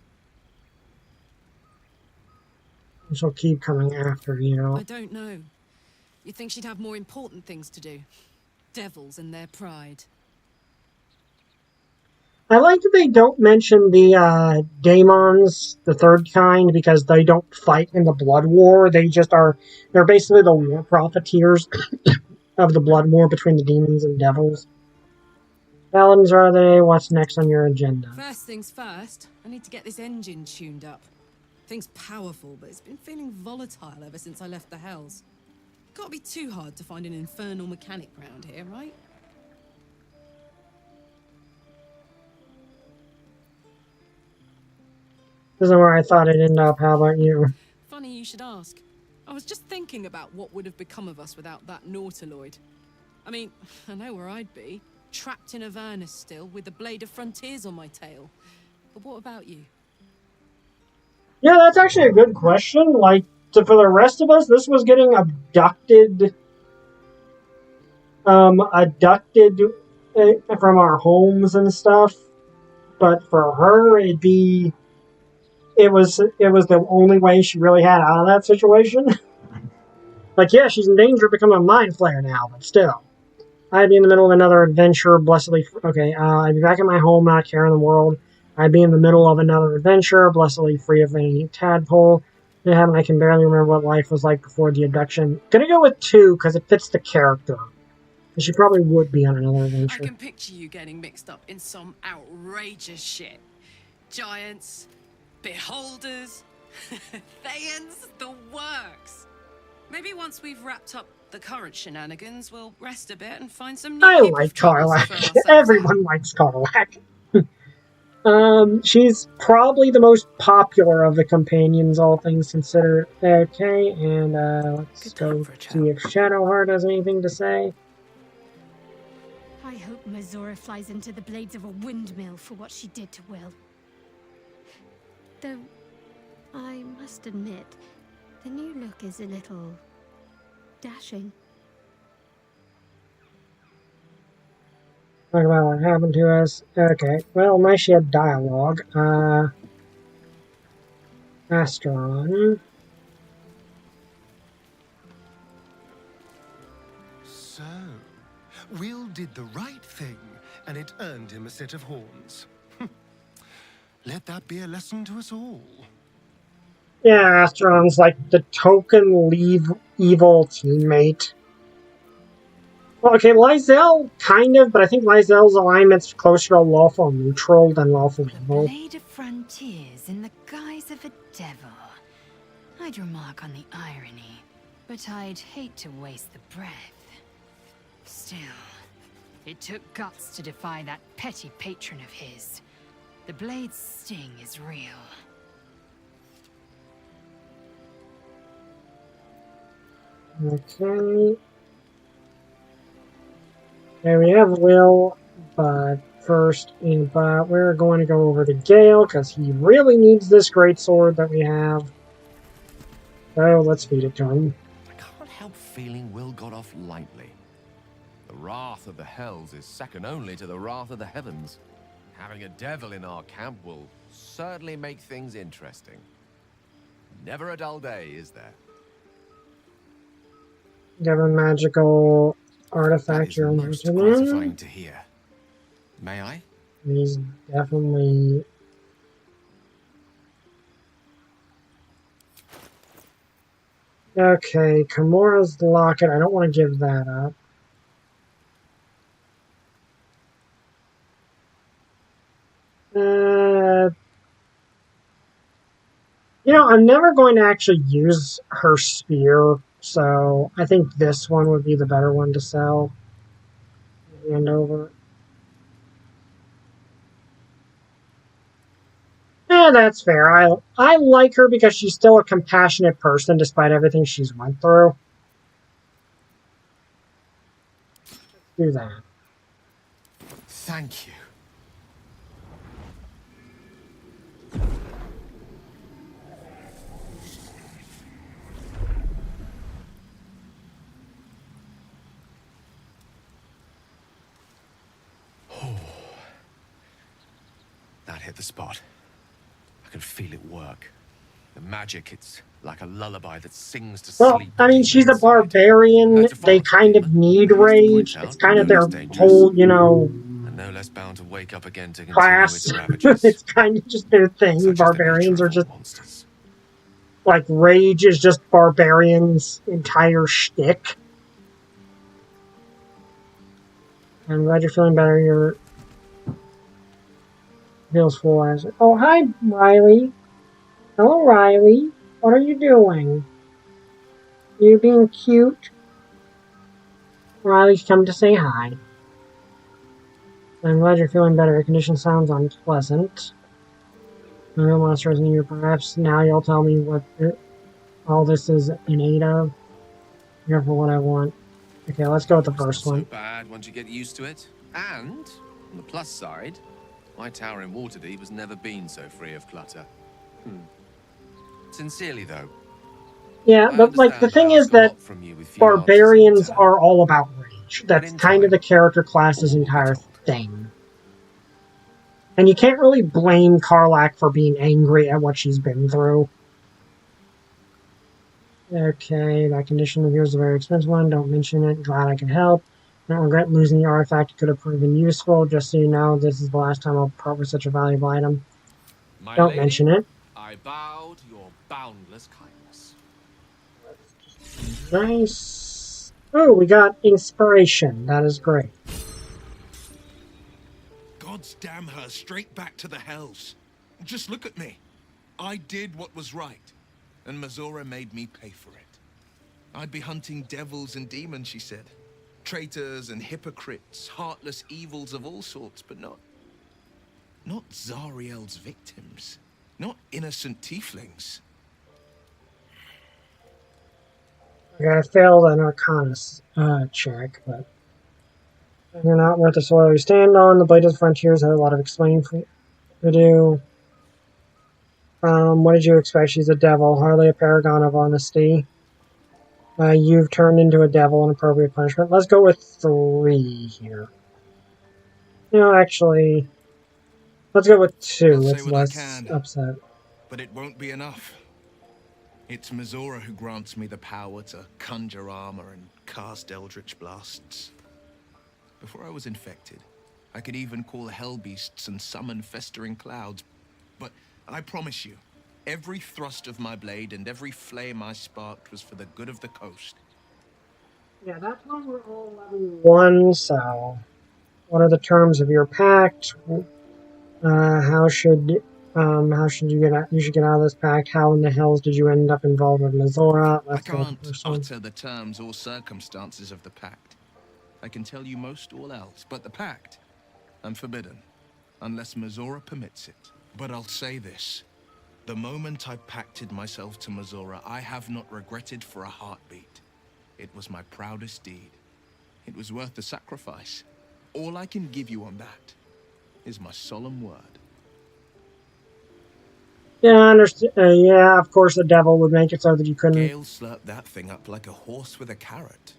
She'll keep coming after you. I don't know. You'd think she'd have more important things to do. Devils and their pride. I like that they don't mention the daemons, the third kind, because they don't fight in the blood war. They just are, they're basically the war profiteers of the blood war between the demons and devils. Paladins are they? What's next on your agenda? First things first, I need to get this engine tuned up. Thing's powerful, but it's been feeling volatile ever since I left the Hells. Can't be too hard to find an infernal mechanic round here, right? This isn't where I thought I'd end up. How about you? Funny you should ask. I was just thinking about what would have become of us without that Nautiloid. I mean, I know where I'd be. Trapped in Avernus still, with the Blade of Frontiers on my tail. But what about you? Yeah, that's actually a good question. Like, for the rest of us, this was getting abducted from our homes and stuff. But for her, it was the only way she really had out of that situation. Like, yeah, she's in danger of becoming a mind flayer now, but still. I'd be in the middle of another adventure, blessedly... Okay, I'd be back in my home, not caring the world. I'd be in the middle of another adventure, blessedly free of any tadpole. I can barely remember what life was like before the abduction. Gonna go with 2, because it fits the character. And she probably would be on another adventure. I can picture you getting mixed up in some outrageous shit. Giants, beholders, Thayans, the works. Maybe once we've wrapped up the current shenanigans, we'll rest a bit and find some new I heap like of troubles to Karlach. throw ourselves Everyone likes Karlach. She's probably the most popular of the companions, all things considered. Okay, and let's go see if Shadowheart has anything to say. I hope Mazora flies into the blades of a windmill for what she did to Will. Though, I must admit, the new look is a little dashing. Talk about what happened to us. Okay, well, nice she had dialogue. Astron. So, Will did the right thing, and it earned him a set of horns. Let that be a lesson to us all. Yeah, Astron's like the token evil teammate. Well, okay, Lysel, kind of, but I think Lysel's alignment's closer to lawful neutral than lawful evil. Blade of Frontiers in the guise of a devil. I'd remark on the irony, but I'd hate to waste the breath. Still, it took guts to defy that petty patron of his. The blade's sting is real. Okay. There we have Will, but first, we're going to go over to Gale, because he really needs this greatsword that we have. So, let's feed it to him. I can't help feeling Will got off lightly. The wrath of the Hells is second only to the wrath of the heavens. Having a devil in our camp will certainly make things interesting. Never a dull day, is there? Devon magical artifact you're most interested gratifying in. to hear. May I? He's definitely... Okay, Kamora's locket. I don't want to give that up. You know, I'm never going to actually use her spear, so I think this one would be the better one to sell. Hand over. Yeah, that's fair. I like her because she's still a compassionate person despite everything she's went through. Let's do that. Thank you. That hit the spot. I can feel it work. The magic, it's like a lullaby that sings to Well, sleep. I mean, she's a barbarian. They kind of need rage. It's kind of their whole, And no less bound to wake up again to continue class. its ravages. It's kind of just their thing. Such is the Barbarians nature are of just all monsters. like rage is just barbarians' entire shtick. I'm glad you're feeling better. Your feels full as it. Oh, hi, Riley. Hello, Riley. What are you doing? You being cute? Riley's come to say hi. I'm glad you're feeling better. Your condition sounds unpleasant. No real monsters in you. Perhaps now you'll tell me what all this is in aid of. Here for what I want. Okay, let's go with the first one. Not so bad once you get used to it. And, on the plus side, my tower in Waterdeep has never been so free of clutter. Sincerely, though. Yeah, but like the thing is that barbarians are all about rage. That's kind of the character class's entire thing. And you can't really blame Karlach for being angry at what she's been through. Okay, that condition of yours is a very expensive one. Don't mention it. Glad I could help. Don't regret losing the artifact. It could have proven useful. Just so you know, this is the last time I'll part with such a valuable item. Don't mention it. I bow to your boundless kindness. Nice. Oh, we got inspiration. That is great. God's damn her straight back to the hells. Just look at me. I did what was right, and Mazora made me pay for it. I'd be hunting devils and demons, she said. Traitors and hypocrites, heartless evils of all sorts, but not Zariel's victims. Not innocent tieflings. Okay, I failed an Arcana check, but you're not worth the soil you stand on. The Blade of the Frontiers had a lot of explaining to do. What did you expect? She's a devil, hardly a paragon of honesty. You've turned into a devil, an appropriate punishment. Let's go with 3 here. No, actually, let's go with 2. It's less upset. But it won't be enough. It's Mazora who grants me the power to conjure armor and cast eldritch blasts. Before I was infected, I could even call hell beasts and summon festering clouds. But I promise you, every thrust of my blade and every flame I sparked was for the good of the coast. Yeah, that's why we're all level 1, so what are the terms of your pact? How should you get out? You should get out of this pact. How in the hells did you end up involved with Mazora? I can't utter the terms or circumstances of the pact. I can tell you most all else, but the pact, I'm forbidden, unless Mazora permits it. But I'll say this. The moment I pacted myself to Mazora, I have not regretted for a heartbeat. It was my proudest deed. It was worth the sacrifice. All I can give you on that is my solemn word. Yeah, I understand. Yeah, of course the devil would make it so that you couldn't... Gale slurped that thing up like a horse with a carrot.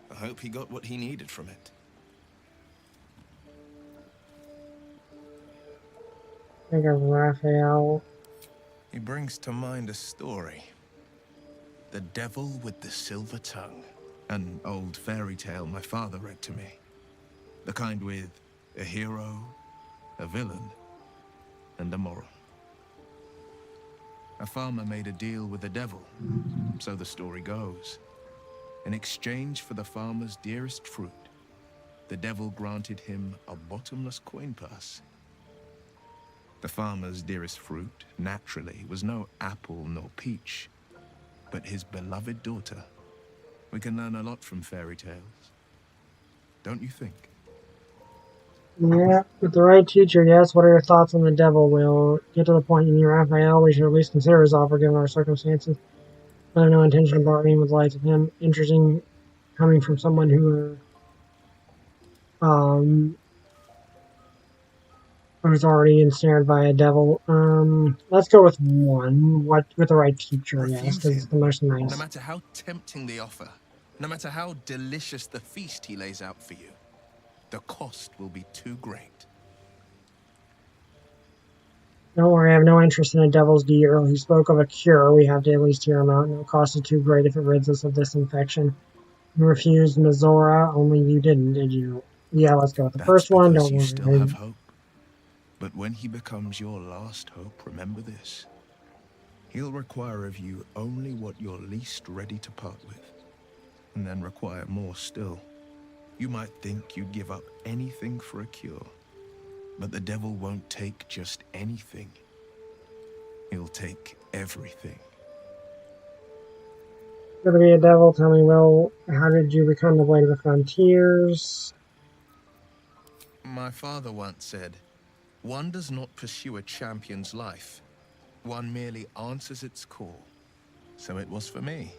I hope he got what he needed from it. Think of Raphael. He brings to mind a story. The Devil with the Silver Tongue. An old fairy tale my father read to me. The kind with a hero, a villain, and a moral. A farmer made a deal with the devil, so the story goes. In exchange for the farmer's dearest fruit, the devil granted him a bottomless coin purse. The farmer's dearest fruit, naturally, was no apple nor peach, but his beloved daughter. We can learn a lot from fairy tales. Don't you think? Yeah, with the right teacher, yes. What are your thoughts on the devil? We'll get to the point in your Raphael. We should at least consider his offer given our circumstances. I have no intention of bargaining with the likes of him. Interesting coming from someone who was already ensnared by a devil. Let's go with 1. What with the right teacher, yes, because it's the most nice. No matter how tempting the offer, no matter how delicious the feast he lays out for you, the cost will be too great. Don't worry, I have no interest in a devil's deal. He spoke of a cure. We have to at least hear him out. No cost is too great if it rids us of this infection. You refused Mizora, only you didn't, did you? Yeah, let's go with the That's first one. because Don't you worry. still have hope. But when he becomes your last hope, remember this. He'll require of you only what you're least ready to part with, and then require more still. You might think you'd give up anything for a cure, but the devil won't take just anything. He'll take everything. Gonna be a devil. Tell me, well, how did you become the Blade of the Frontiers? My father once said, one does not pursue a champion's life. One merely answers its call. So it was for me.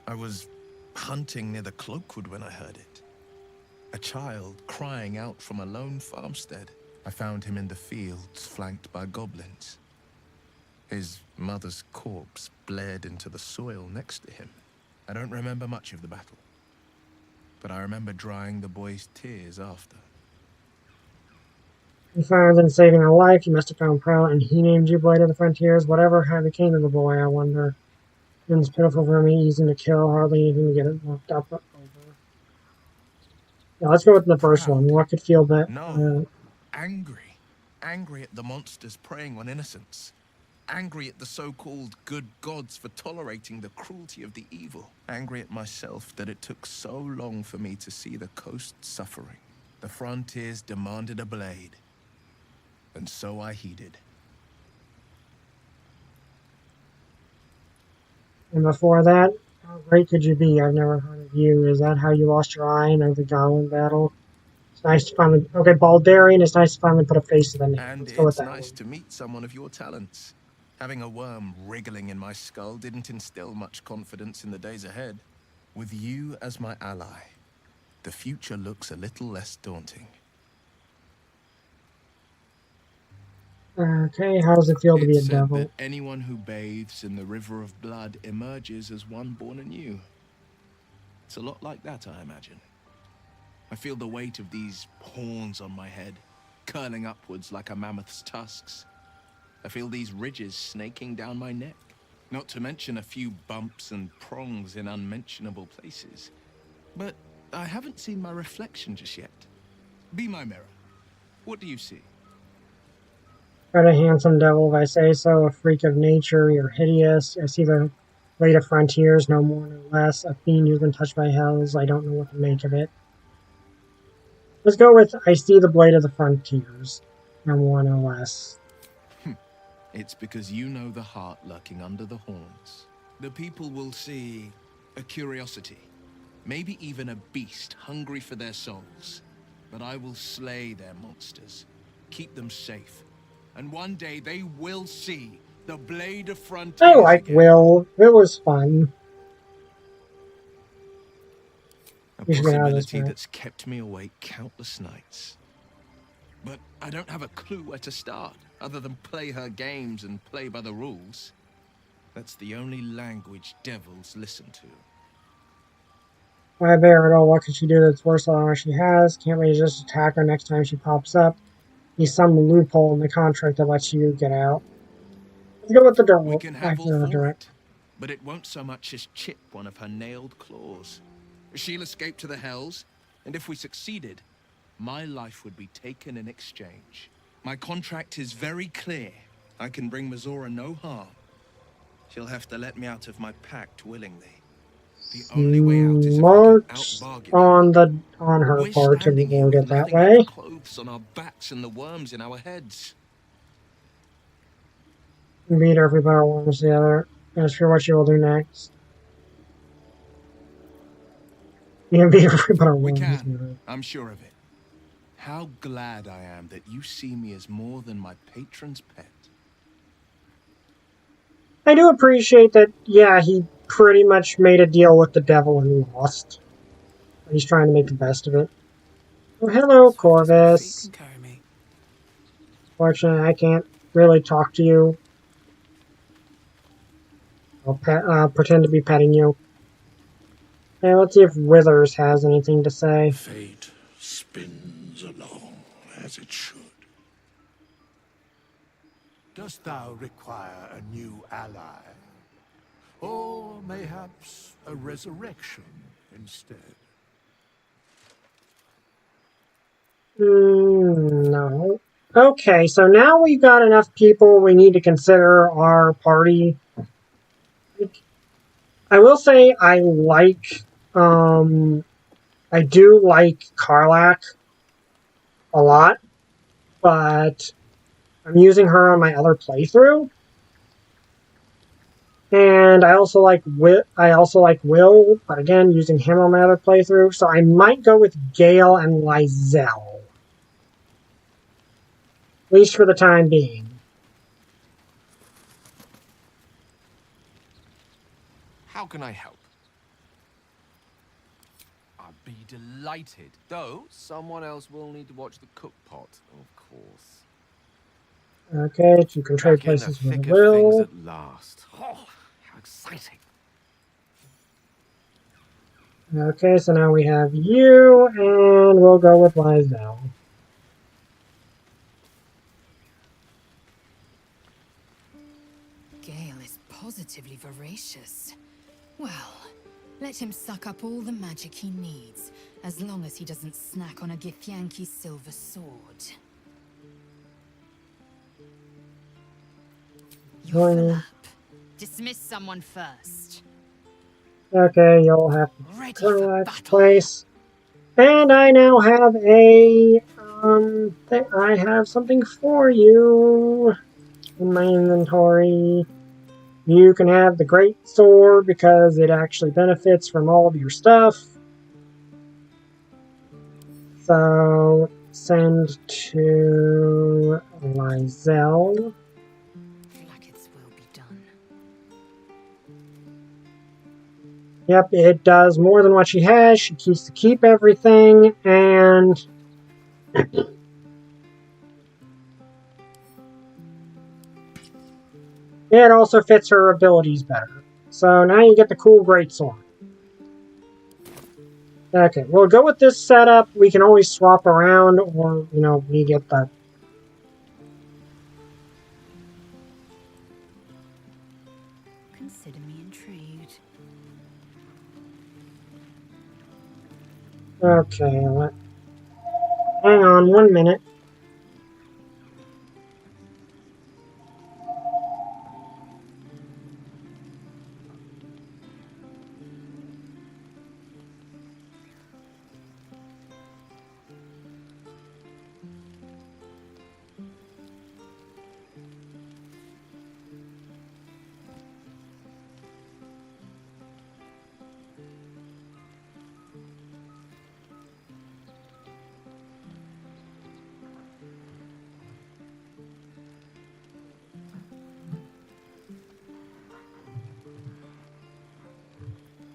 I was hunting near the Cloakwood when I heard it. A child crying out from a lone farmstead. I found him in the fields, flanked by goblins. His mother's corpse bled into the soil next to him. I don't remember much of the battle, but I remember drying the boy's tears after. You found in saving a life, you must have found Prowl, and he named you Blade of the Frontiers. Whatever had became of the boy, I wonder. It's pitiful for me, easy to kill, hardly even to get it knocked up over. Yeah, let's go with the first one. What could feel that? No, angry. Angry at the monsters preying on innocents. Angry at the so-called good gods for tolerating the cruelty of the evil. Angry at myself that it took so long for me to see the coast suffering. The frontiers demanded a blade. And so I heeded. And before that, how great could you be? I've never heard of you. Is that how you lost your eye in the Goblin battle? It's nice to finally... Okay, Baldurian, it's nice to finally put a face to the name. And Let's go with it's that nice one. to meet someone of your talents. Having a worm wriggling in my skull didn't instill much confidence in the days ahead. With you as my ally, the future looks a little less daunting. Okay, how does it feel to be a It's said devil? that anyone who bathes in the river of blood emerges as one born anew. It's a lot like that, I imagine. I feel the weight of these horns on my head, curling upwards like a mammoth's tusks. I feel these ridges snaking down my neck, not to mention a few bumps and prongs in unmentionable places. But I haven't seen my reflection just yet. Be my mirror. What do you see? Quite a handsome devil, if I say so. A freak of nature, you're hideous. I see the Blade of Frontiers, no more, no less. A fiend who's been touched by hells. I don't know what to make of it. Let's go with I see the Blade of the Frontiers, no more, no less. It's because you know the heart lurking under the horns. The people will see a curiosity, maybe even a beast hungry for their souls. But I will slay their monsters, keep them safe. And one day they will see the Blade of Frontiers I like again. Will. Will was fun. A You should get out of this possibility back. that's kept me awake countless nights. But I don't have a clue where to start, other than play her games and play by the rules. That's the only language devils listen to. Why bear at all? What could she do that's worse than what she has? Can't we just attack her next time she pops up? There's some loophole in the contract that lets you get out. Let's go with the dirt. We can have Back to all the for dirt. it, but it won't so much as chip one of her nailed claws. She'll escape to the hells, and if we succeeded, my life would be taken in exchange. My contract is very clear. I can bring Mizora no harm. She'll have to let me out of my pact willingly. The only way out is if I can out-bargain on her We're part to standing here reward with it that nothing but way. the clothes on our backs and the worms in our heads. Beat everybody worms together. As for what you will do next. You can beat everybody We worms can. together. I'm sure of it. How glad I am that you see me as more than my patron's pet. I do appreciate that, yeah, he pretty much made a deal with the devil and lost. But he's trying to make the best of it. Oh, hello, Corvus. Fortunately, I can't really talk to you. I'll pretend to be petting you. Okay, let's see if Withers has anything to say. Fate spins along as it should. Dost thou require a new ally? Or mayhaps a resurrection instead? No. Okay, so now we've got enough people. We need to consider our party. I will say I do like Karlach a lot, but I'm using her on my other playthrough. And I also like Will, but again, using him on my other playthrough. So I might go with Gale and Lizelle. At least for the time being. How can I help? I'd be delighted. Though, someone else will need to watch the cook pot, of course. Okay, you can trade Back in the places with thick of things Will. at last. Oh, how exciting. Okay, so now we have you, and we'll go with Lizelle. Gale is positively voracious. Well, let him suck up all the magic he needs, as long as he doesn't snack on a Githyanki's silver sword. You're full up. Dismiss someone first. Okay, you'll have to Ready clear for that battle. place. And I now have I have something for you in my inventory. You can have the Great Sword because it actually benefits from all of your stuff. So, send to Lizelle. Flackets will be done. Yep, it does more than what she has. She keeps to keep everything, and it also fits her abilities better. So now you get the cool greatsword. Okay, we'll go with this setup. We can always swap around, or, we get the... Consider me intrigued. Okay, hang on 1 minute.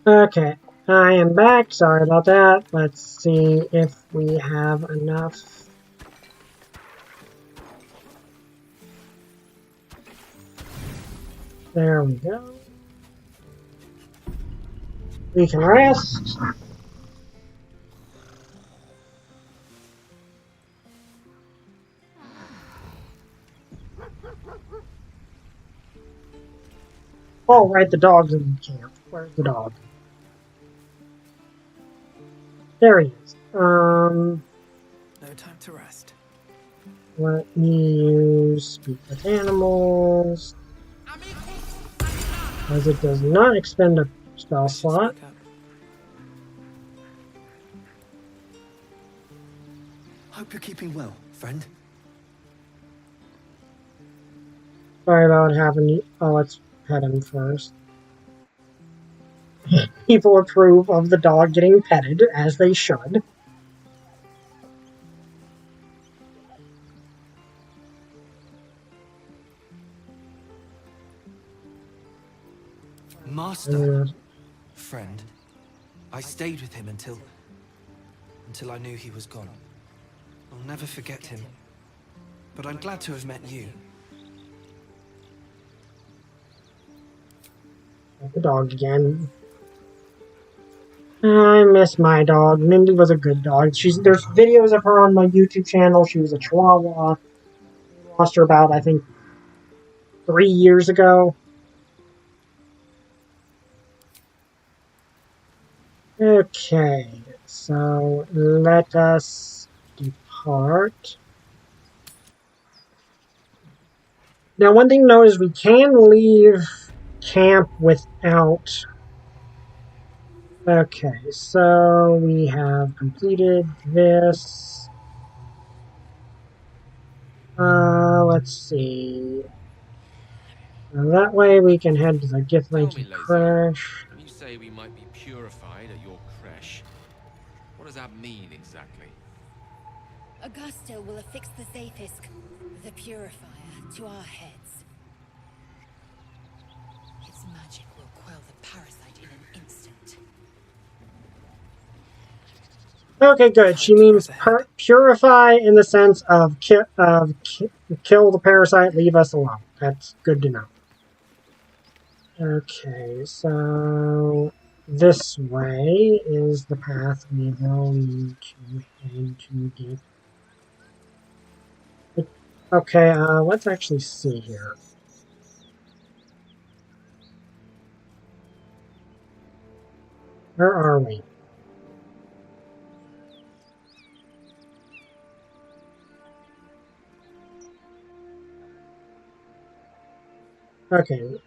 Okay, I am back. Sorry about that. Let's see if we have enough. There we go. We can rest. Oh, right, the dog's in camp. Where's the dog? There he is. No time to rest. Let me use Speak with Animals, as it does not expend a spell slot. Hope you're keeping well, friend. Sorry about having you. Oh, let's pet him first. People approve of the dog getting petted, as they should. Master, friend, I stayed with him until I knew he was gone. I'll never forget him, but I'm glad to have met you. The dog again. I miss my dog. Mindy was a good dog. There's videos of her on my YouTube channel. She was a Chihuahua. We lost her about, I think, 3 years ago. Okay, so let us depart. Now, one thing to note is we can leave camp without... Okay, so we have completed this. Let's see. That way we can head to the Githyanki Crash. When you say we might be purified at your creche, what does that mean exactly? Augusto will affix the Zafisk, the purifier, to our heads. Its magic will quell the parasite in an instant. Okay, good. She means purify in the sense of kill the parasite, leave us alone. That's good to know. Okay, so this way is the path we will need to head to get. Okay, let's actually see here. Where are we? Okay.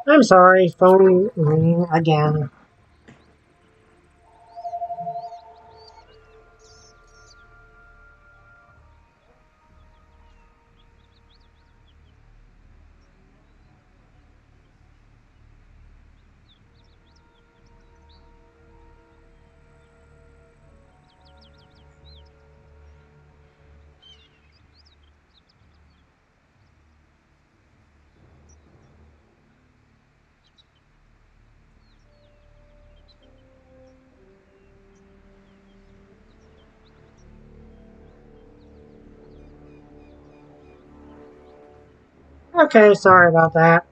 I'm sorry, phone ringing again. Okay, sorry about that.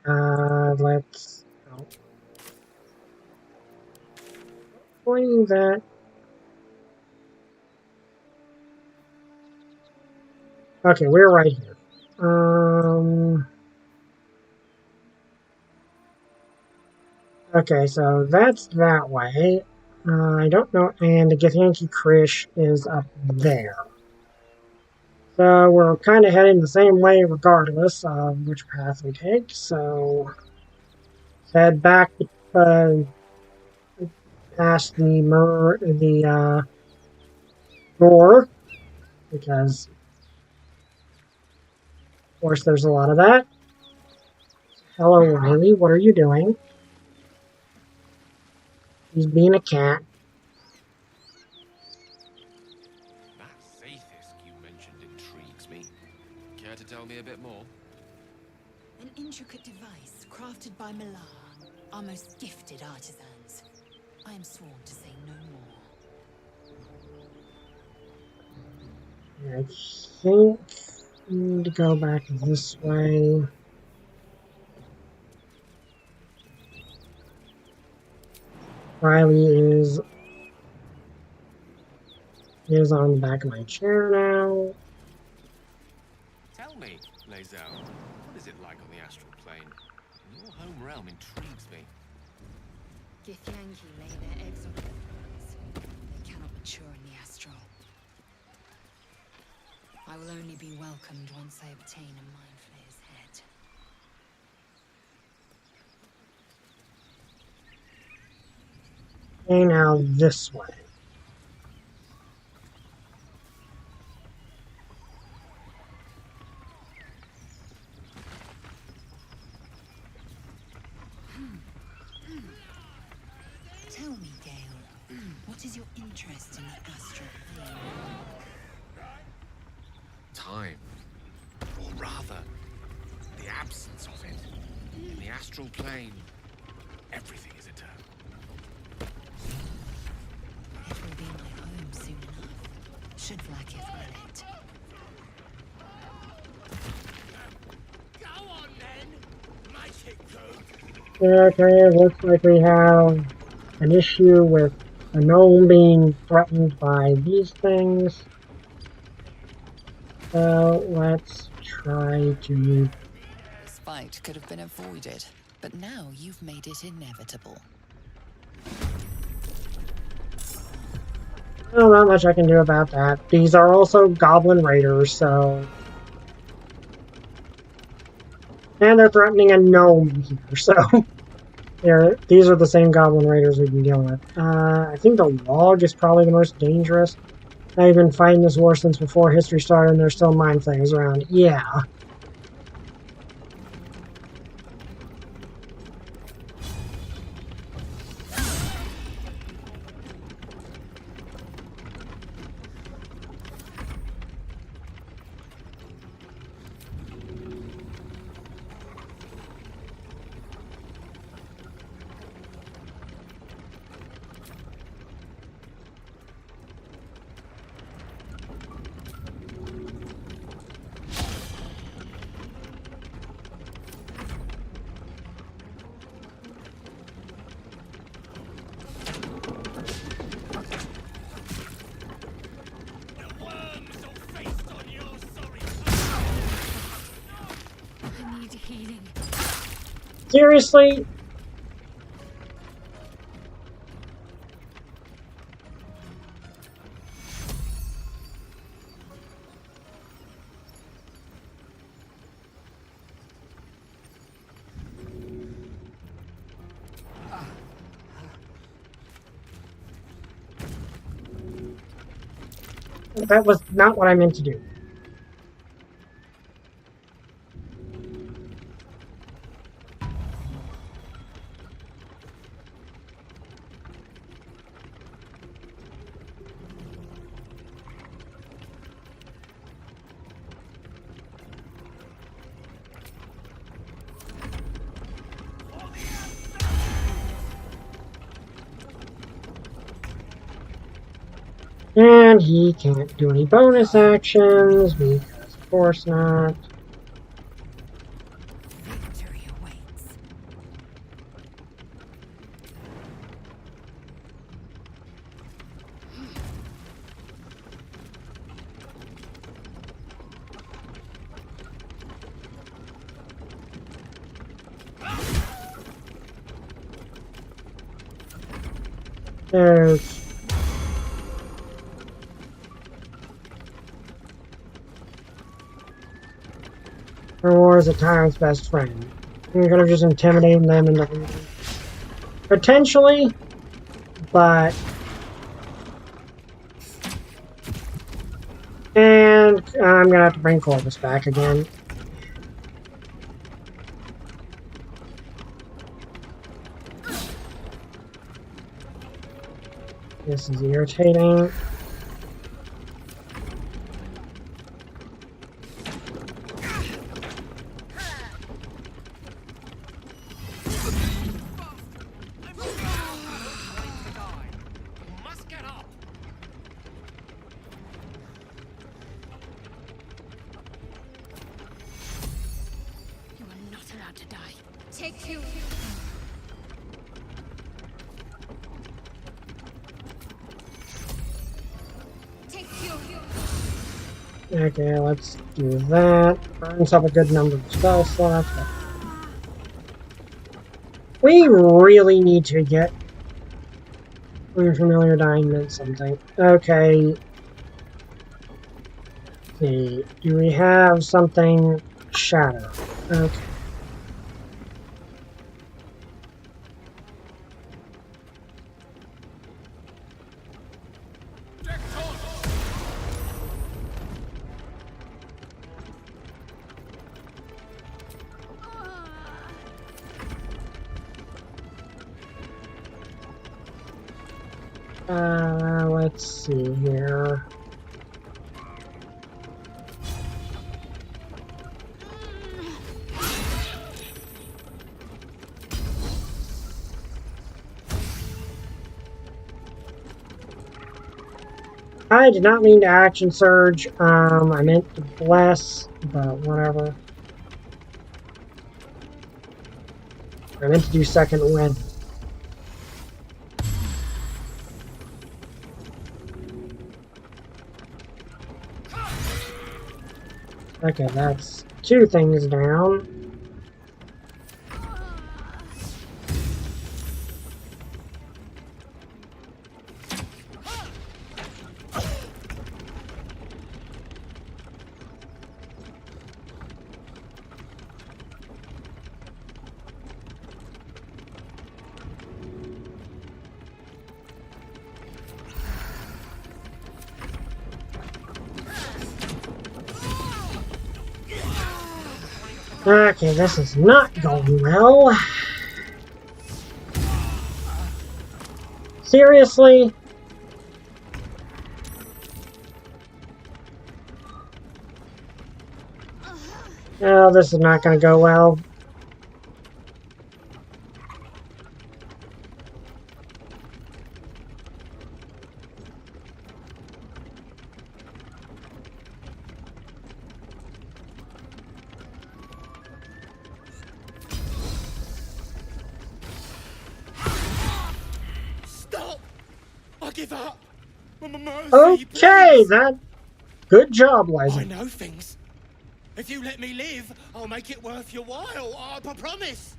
Let's go. Pointing that. Okay, we're right here. Okay, so that's that way. I don't know, and the Githyanki Krish is up there. So we're kind of heading the same way regardless of which path we take, so head back past the door, because of course there's a lot of that. Hello Riley, what are you doing? He's being a cat. That Zafisk you mentioned intrigues me. Care to tell me a bit more? An intricate device crafted by Millar, our most gifted artisans. I am sworn to say no more. I think we need to go back this way. Riley is on the back of my chair now. Tell me, Lazel, what is it like on the astral plane? Your home realm intrigues me. Githyanki lay their eggs on the thrones. They cannot mature in the astral. I will only be welcomed once I obtain a mind flayer's head. Okay, now this way. Tell me, Gale, what is your interest in the astral plane? Time. Or rather, the absence of it. In the astral plane, everything is eternal. It will be my home soon enough, should Vlaakith will it. Go on then, make it good. Okay, looks like we have an issue with a gnome being threatened by these things. So let's try to... This fight could have been avoided, but now you've made it inevitable. Well, not much I can do about that. These are also goblin raiders, so... And they're threatening a gnome here, so... These are the same goblin raiders we've been dealing with. I think the log is probably the most dangerous. I've been fighting this war since before history started, and there's still mind flayers around. Yeah. Seriously? That was not what I meant to do. And he can't do any bonus actions, because of course not. There's... War is a tyrant's best friend. We could have just intimidated them into leaving. Potentially, but... And I'm gonna have to bring Corvus back again. This is irritating. Okay, let's do that. Burns up a good number of spell slots. We really need to get Unfamiliar Dying meant something. Okay. Let's see. Do we have something Shadow? Okay. Let's see here. I did not mean to action surge. I meant to bless, but whatever. I meant to do second wind. Okay, that's 2 things down. Okay, this is not going well. Seriously? Oh, this is not going to go well. Stop! I give up. Mercy, Okay, please. that... Good job, Liza. I know things. If you let me live, I'll make it worth your while. I promise.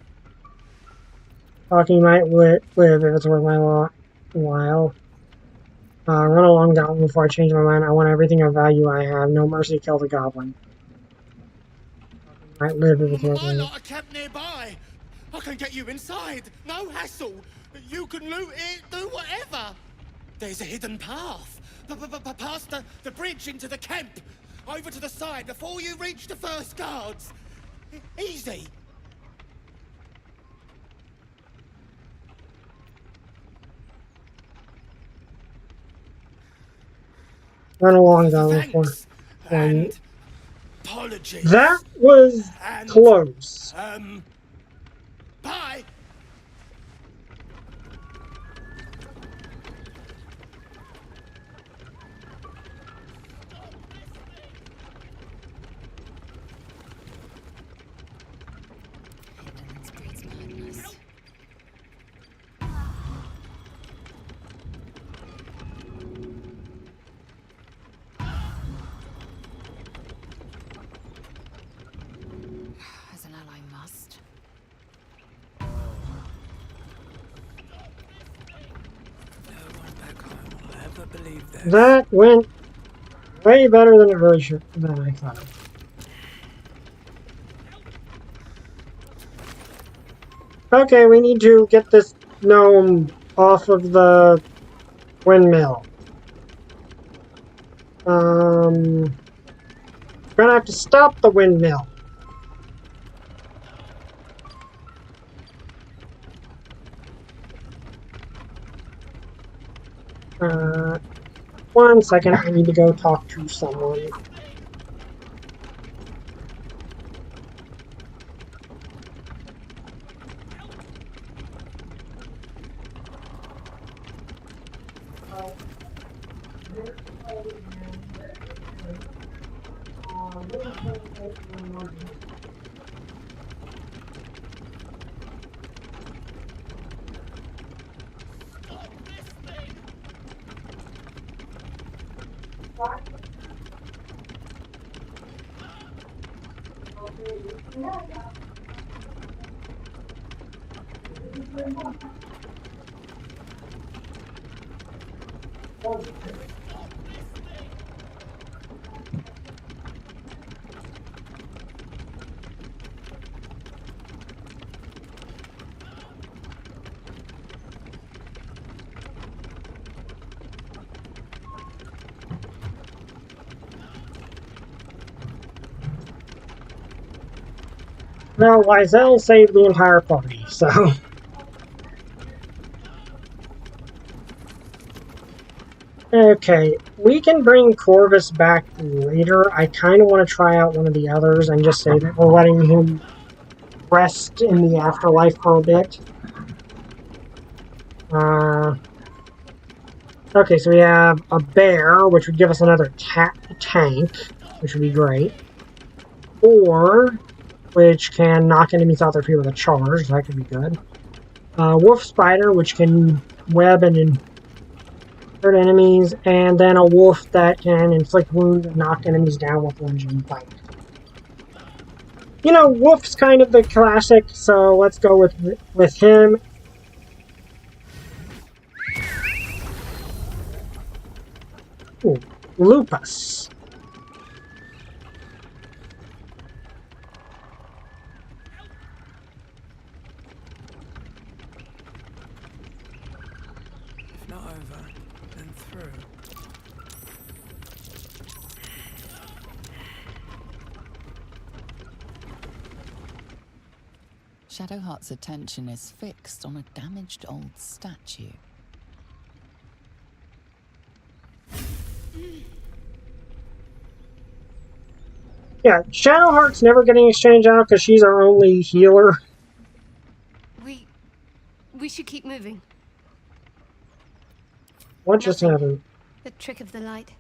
Talking might live if it's worth my while. Run along down before I change my mind. I want everything of value I have. No mercy, kill the goblin. Might live if it's worth my while. A camp nearby. I can get you inside. No hassle. You can loot it, do whatever. There's a hidden path. Past the bridge into the camp. Over to the side before you reach the first guards. Easy. Run along down before. Apologies. That was close. Bye. As an ally must. That went way better than it really should than I thought. Okay, we need to get this gnome off of the windmill. We're gonna have to stop the windmill. One second, I need to go talk to someone. Now, Lizel saved the entire party, so... Okay, we can bring Corvus back later. I kind of want to try out one of the others and just say that we're letting him rest in the afterlife for a bit. Okay, so we have a bear, which would give us another tank, which would be great. Or... which can knock enemies out their feet with a charge, that could be good. Wolf Spider, which can web and hurt enemies, and then a wolf that can inflict wounds and knock enemies down with lunging bite. You know, Wolf's kind of the classic, so let's go with him. Ooh, Lupus. If not over, then through. Shadowheart's attention is fixed on a damaged old statue. Yeah, Shadowheart's never getting exchanged out because she's our only healer. We should keep moving. What just Nothing. happened? The trick of the light.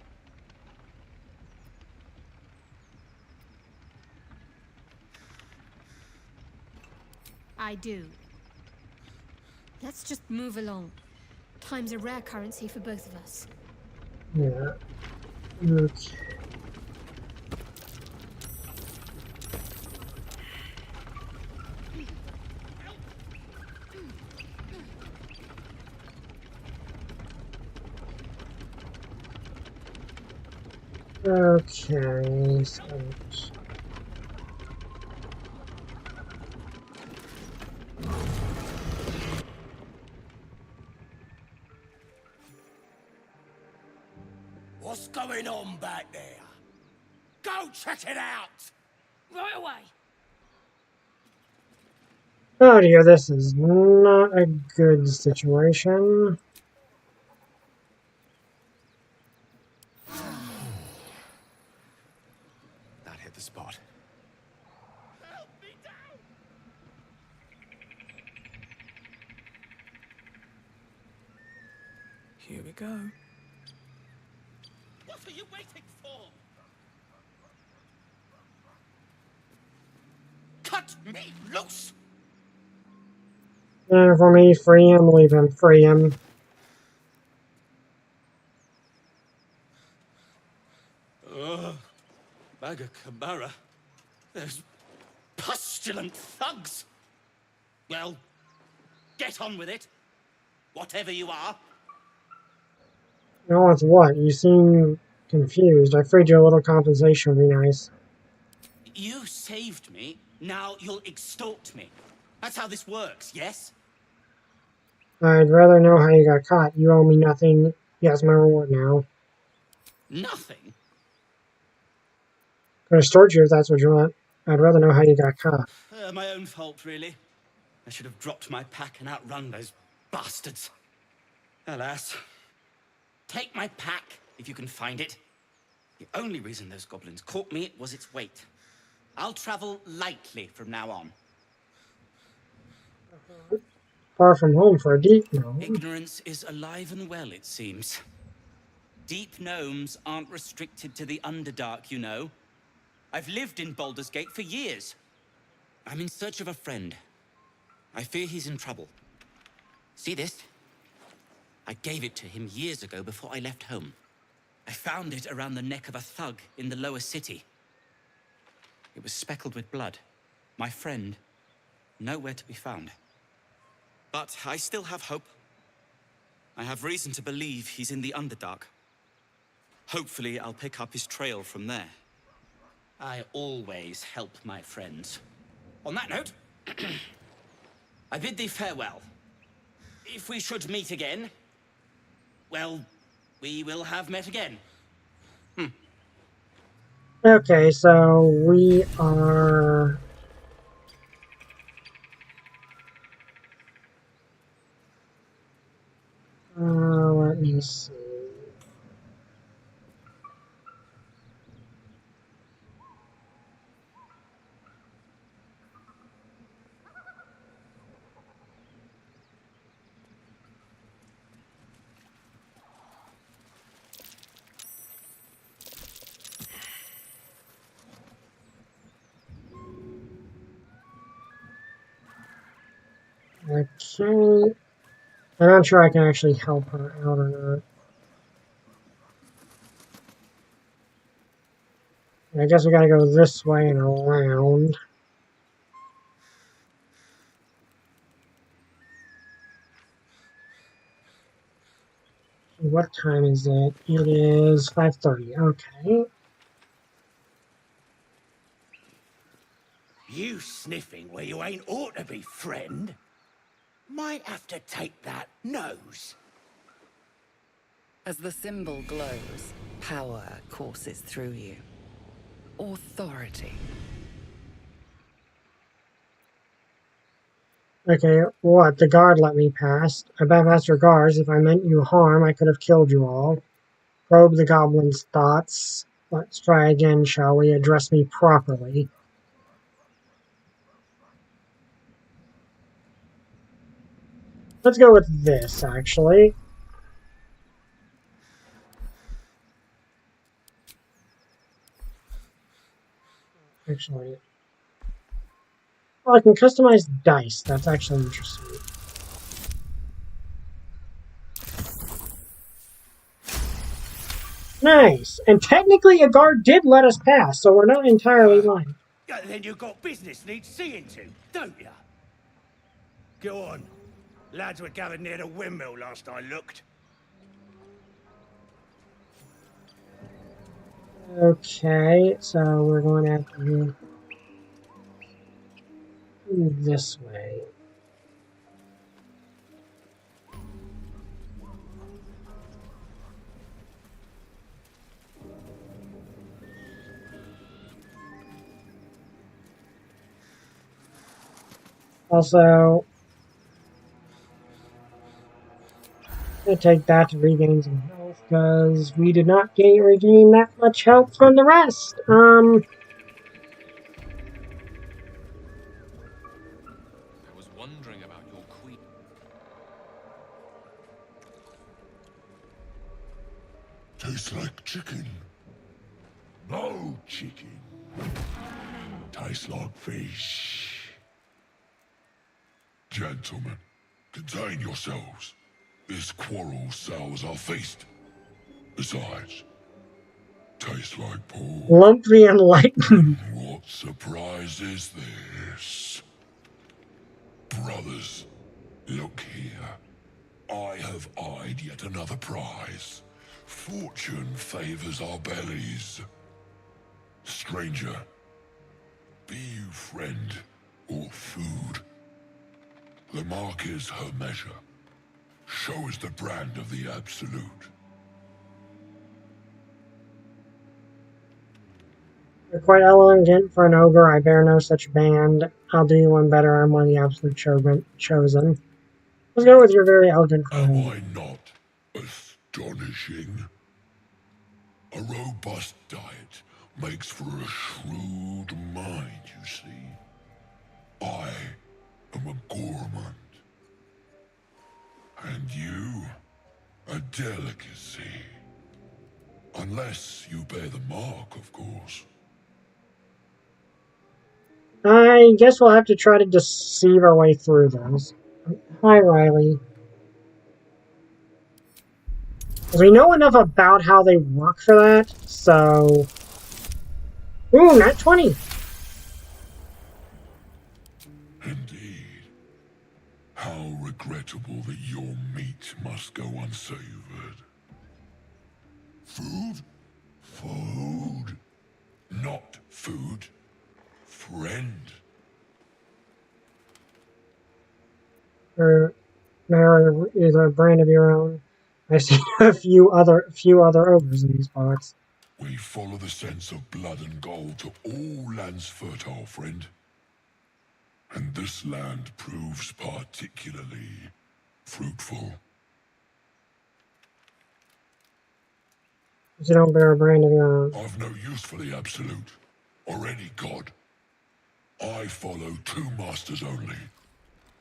I do. Let's just move along. Time's a rare currency for both of us. Yeah. Okay. Okay, so What's going on back there? Go check it out! Right away. oh dear, this is not a good situation. That hit the spot. Help me down! Here we go. What are you waiting for? Cut me loose! And for me, free him, leave him, free him. Magakabara. Those pestilent thugs. Well, get on with it. Whatever you are. No, it's what? You seem confused. I afraid your little compensation would be nice. You saved me, now you'll extort me. That's how this works, yes? I'd rather know how you got caught. You owe me nothing. Yes, my reward now. Nothing? Gonna extort you if that's what you want. I'd rather know how you got caught. My own fault, really. I should have dropped my pack and outrun those bastards. Alas. Take my pack, if you can find it. The only reason those goblins caught me was its weight. I'll travel lightly from now on. Far from home for a deep gnome. Ignorance is alive and well, it seems. Deep gnomes aren't restricted to the Underdark, you know. I've lived in Baldur's Gate for years. I'm in search of a friend. I fear he's in trouble. See this? I gave it to him years ago before I left home. I found it around the neck of a thug in the lower city. It was speckled with blood. My friend, nowhere to be found. But I still have hope. I have reason to believe he's in the Underdark. Hopefully, I'll pick up his trail from there. I always help my friends. On that note, I bid thee farewell. If we should meet again, well, we will have met again. Okay, so we are... let me see. Okay. I'm not sure I can actually help her out or not. I guess we gotta go this way and around. What time is it? It is 5:30. Okay. You sniffing where you ain't ought to be, friend. Might have to take that nose. As the symbol glows, power courses through you. Authority. Okay, what? The guard let me pass. I bypassed your guards. If I meant you harm, I could have killed you all. Probe the goblin's thoughts. Let's try again, shall we? Address me properly. Let's go with this, actually. Actually, well, I can customize dice. That's actually interesting. Nice! And technically a guard did let us pass, so we're not entirely lying. Then you got business needs seeing to, don't ya? Go on. Lads were gathered near the windmill last I looked. Okay, so we're going to have to move this way. Also, I'm going to take that to regain some health, because we did not regain that much health from the rest. I was wondering about your queen. Tastes like chicken. No chicken. Tastes like fish. Gentlemen, contain yourselves. This quarrel sours our feast. Besides, tastes like pork. Lump the Enlightened. What surprise is this? Brothers, look here. I have eyed yet another prize. Fortune favors our bellies. Stranger, be you friend or food. The mark is her measure. Show us the brand of the absolute. You're quite elegant for an ogre. I bear no such band. I'll do you one better. I'm one of the absolute chosen. Let's go with your very elegant friend. Am I not astonishing? A robust diet makes for a shrewd mind, you see. I am a gourmand. And you, a delicacy. Unless you bear the mark, of course. I guess we'll have to try to deceive our way through those. Hi, Riley. Because we know enough about how they work for that, so... Ooh, nat 20! Indeed. How regrettable that your meat must go unsavored. Food? Food. Not food. Friend. Or is a brand of your own. I see a few other ogres in these parts. We follow the sense of blood and gold to all lands fertile, friend. And this land proves particularly fruitful. You don't bear a brand of your own. I've no use for the absolute, or any god. I follow two masters only,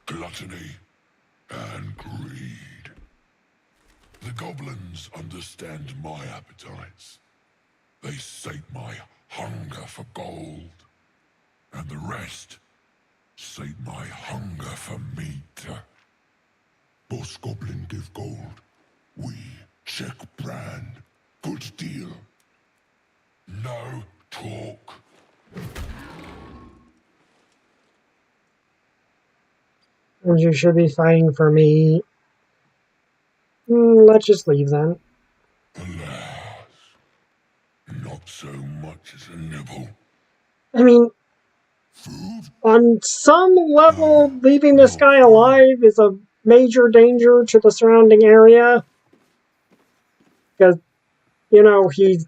gluttony and greed. The goblins understand my appetites. They sate my hunger for gold, and the rest sate my hunger for meat. Boss goblin give gold. We check brand. Good deal. No talk. And you should be fighting for me. Let's just leave then. Alas, not so much as a nibble. I mean, on some level, leaving this guy alive is a major danger to the surrounding area. Because, you know, he's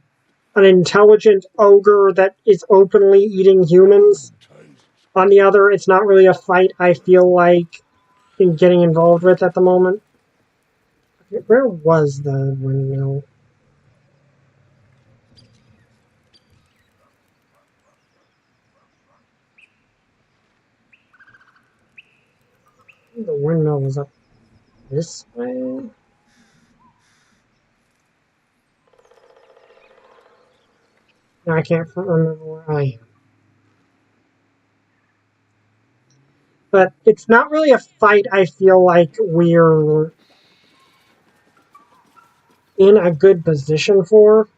an intelligent ogre that is openly eating humans. On the other, it's not really a fight I feel like getting involved with at the moment. Where was the windmill? The windmill was up this way. I can't remember where I am. But it's not really a fight I feel like we're in a good position for.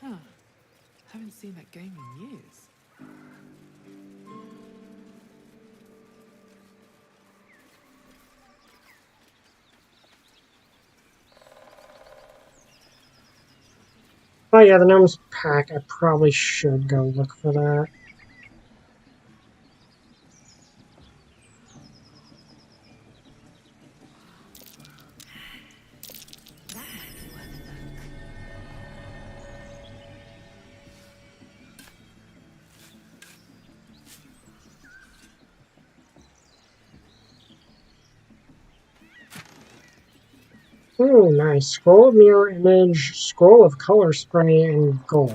Huh. Haven't seen that game in years. Oh yeah, the gnome's pack. I probably should go look for that. Oh, nice. Scroll of mirror image, scroll of color spray, and gold.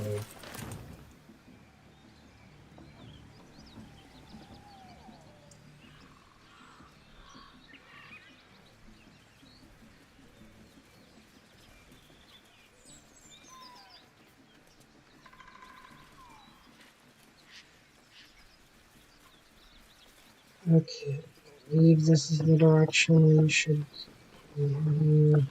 Okay, I believe this is the direction we should be.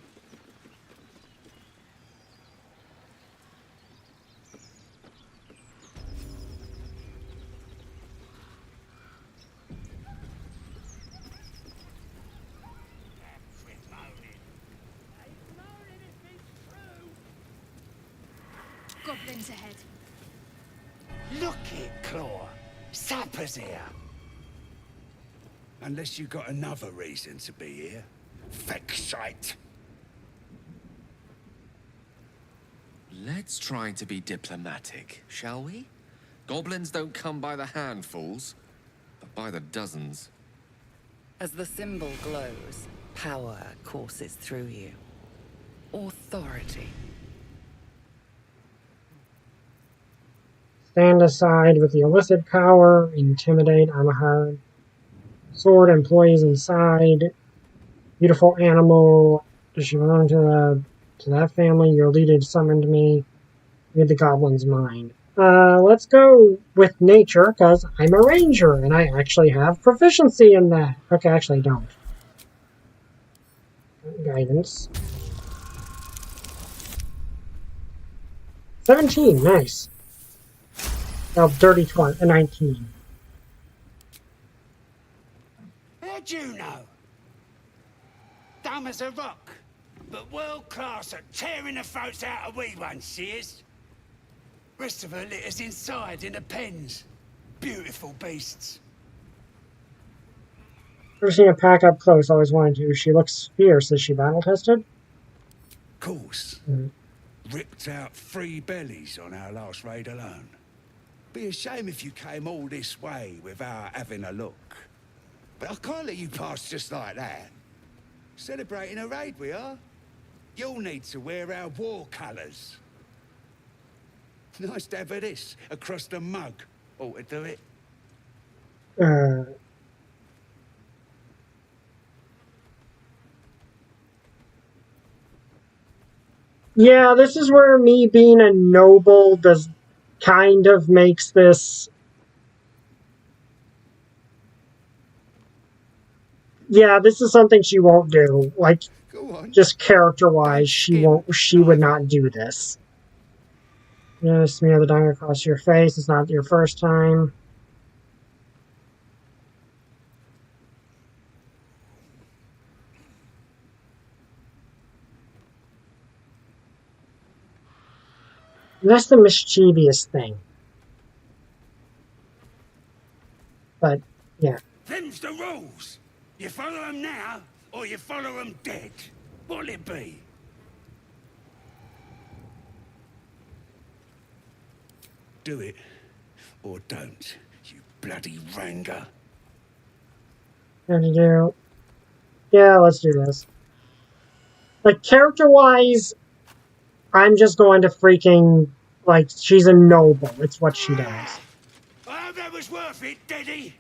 Goblins ahead. Look it, Claw. Sapper's here. Unless you got another reason to be here. Feckshite. Let's try to be diplomatic, shall we? Goblins don't come by the handfuls, but by the dozens. As the symbol glows, power courses through you. Authority. Stand aside with the illicit power, intimidate, I'm a hard. Sword, employees inside. Beautiful animal. Does she belong to that family? Your leader summoned me. Read the goblin's mind. Let's go with nature, because I'm a ranger, and I actually have proficiency in that. Okay, actually I don't. Guidance. 17, nice. Oh, dirty 20, 19. How'd you know? Dumb as a rock, but world class at tearing the throats out of wee ones, she is. Rest of her litters inside in the pens. Beautiful beasts. Never seen a pack up close, always wanted to. She looks fierce. Is she battle tested? Course. Ripped out 3 bellies on our last raid alone. Be a shame if you came all this way without having a look. But I can't let you pass just like that. Celebrating a raid we are. You'll need to wear our war colours. Nice to have this across the mug. Ought to do it. Yeah, this is where me being a noble does kind of makes this. Yeah, this is something she won't do. Like, just character-wise, she would not do this. Yeah, smear the diamond across your face. It's not your first time. That's the mischievous thing. But, yeah. Them's the rules. You follow them now, or you follow them dead. What'll it be? Do it, or don't, you bloody ranger. How to do? Yeah, let's do this. Like, character-wise, I'm just going to freaking, like, she's a noble. It's what she does. I hope that was worth it, Daddy.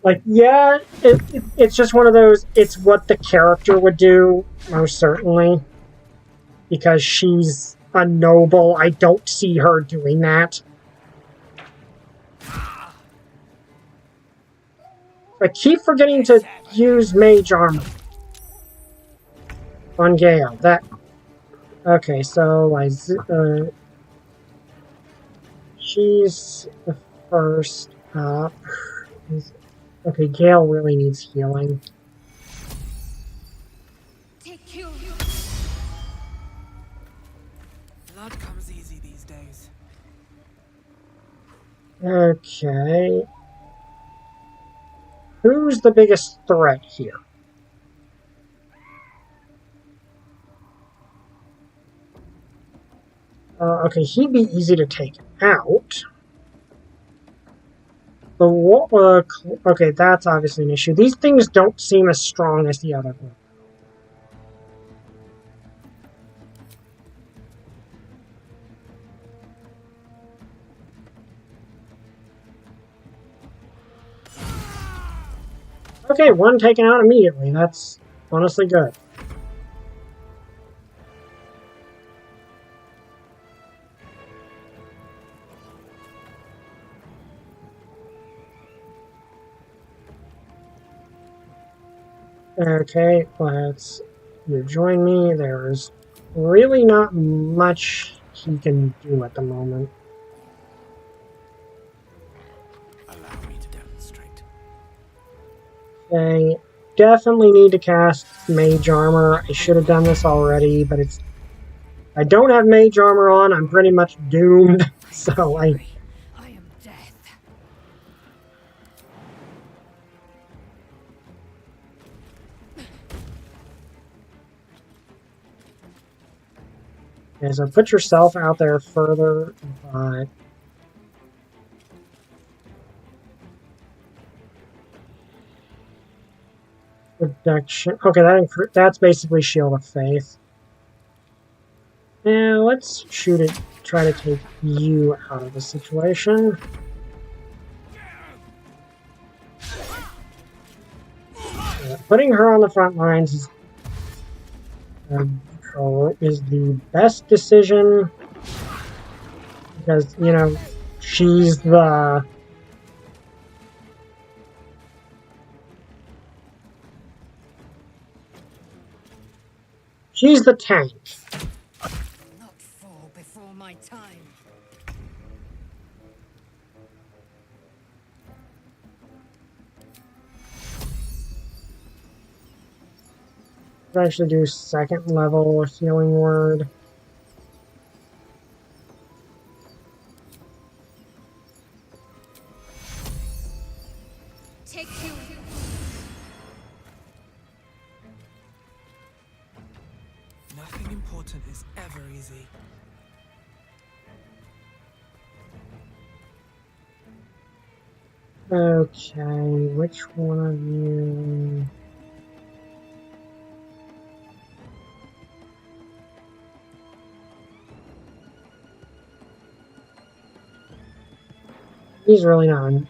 Like, yeah, it's just one of those, it's what the character would do, most certainly. Because she's a noble, I don't see her doing that. I keep forgetting to use mage armor on Gale. That okay? So she's the first up. Okay, Gale really needs healing. Blood comes easy these days. Okay. Who's the biggest threat here? Okay, he'd be easy to take out. Okay, that's obviously an issue. These things don't seem as strong as the other one. Okay, one taken out immediately. That's honestly good. Okay, let's you join me. There's really not much he can do at the moment. Allow me to demonstrate. Okay, definitely need to cast mage armor. I should have done this already, but it's... I don't have mage armor on, I'm pretty much doomed, so I am death. Okay, so put yourself out there further, but... Reduction. Okay, that's basically Shield of Faith. Now let's shoot it. Try to take you out of the situation. Putting her on the front lines is the best decision because, you know, she's the... She's the tank. Not fall before my time. Could actually do second level healing word. Take you. Nothing important is ever easy. Okay, which one of you... He's really not a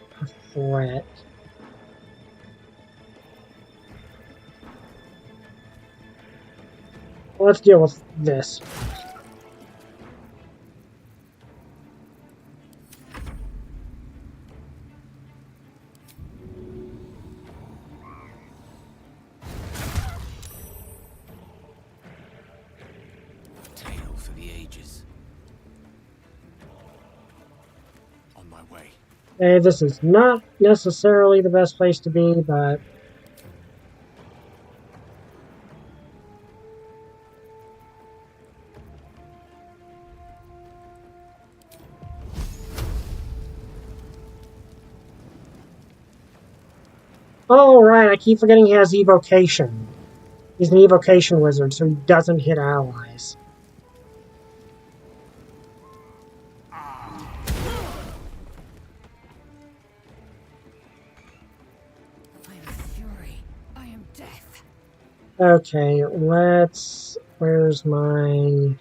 threat. Well, let's deal with this. Tale for the ages. On my way. Hey, this is not necessarily the best place to be, but... Oh, right, I keep forgetting he has evocation. He's an evocation wizard, so he doesn't hit allies. I am fury. I am death. Okay, let's... Where's my...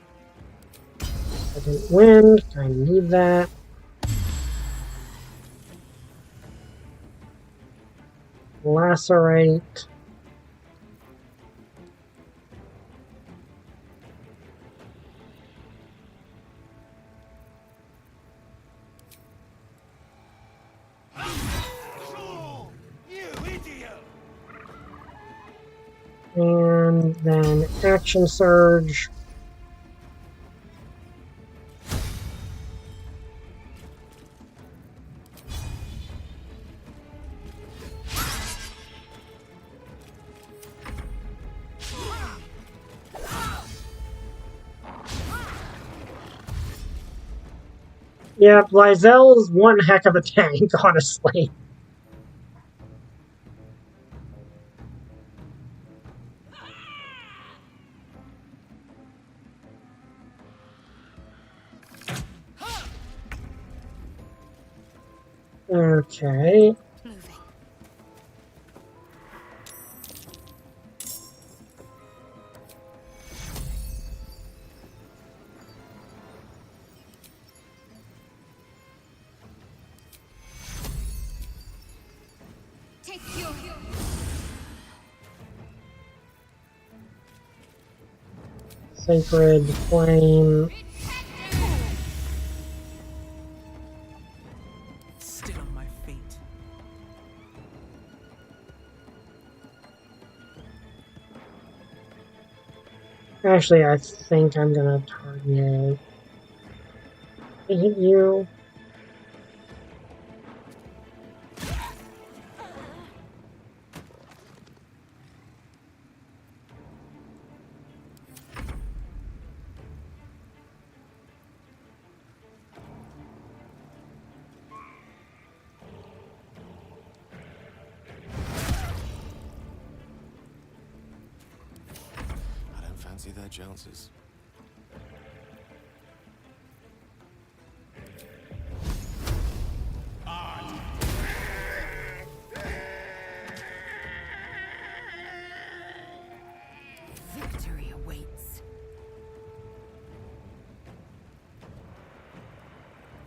Second wind? I need that. Lacerate. And then action surge. Yeah, Lysel's one heck of a tank, honestly. Okay. Take your... Sacred Flame. Still on my feet. Actually, I think I'm gonna target... Hit you. I don't fancy their chances. Victory awaits.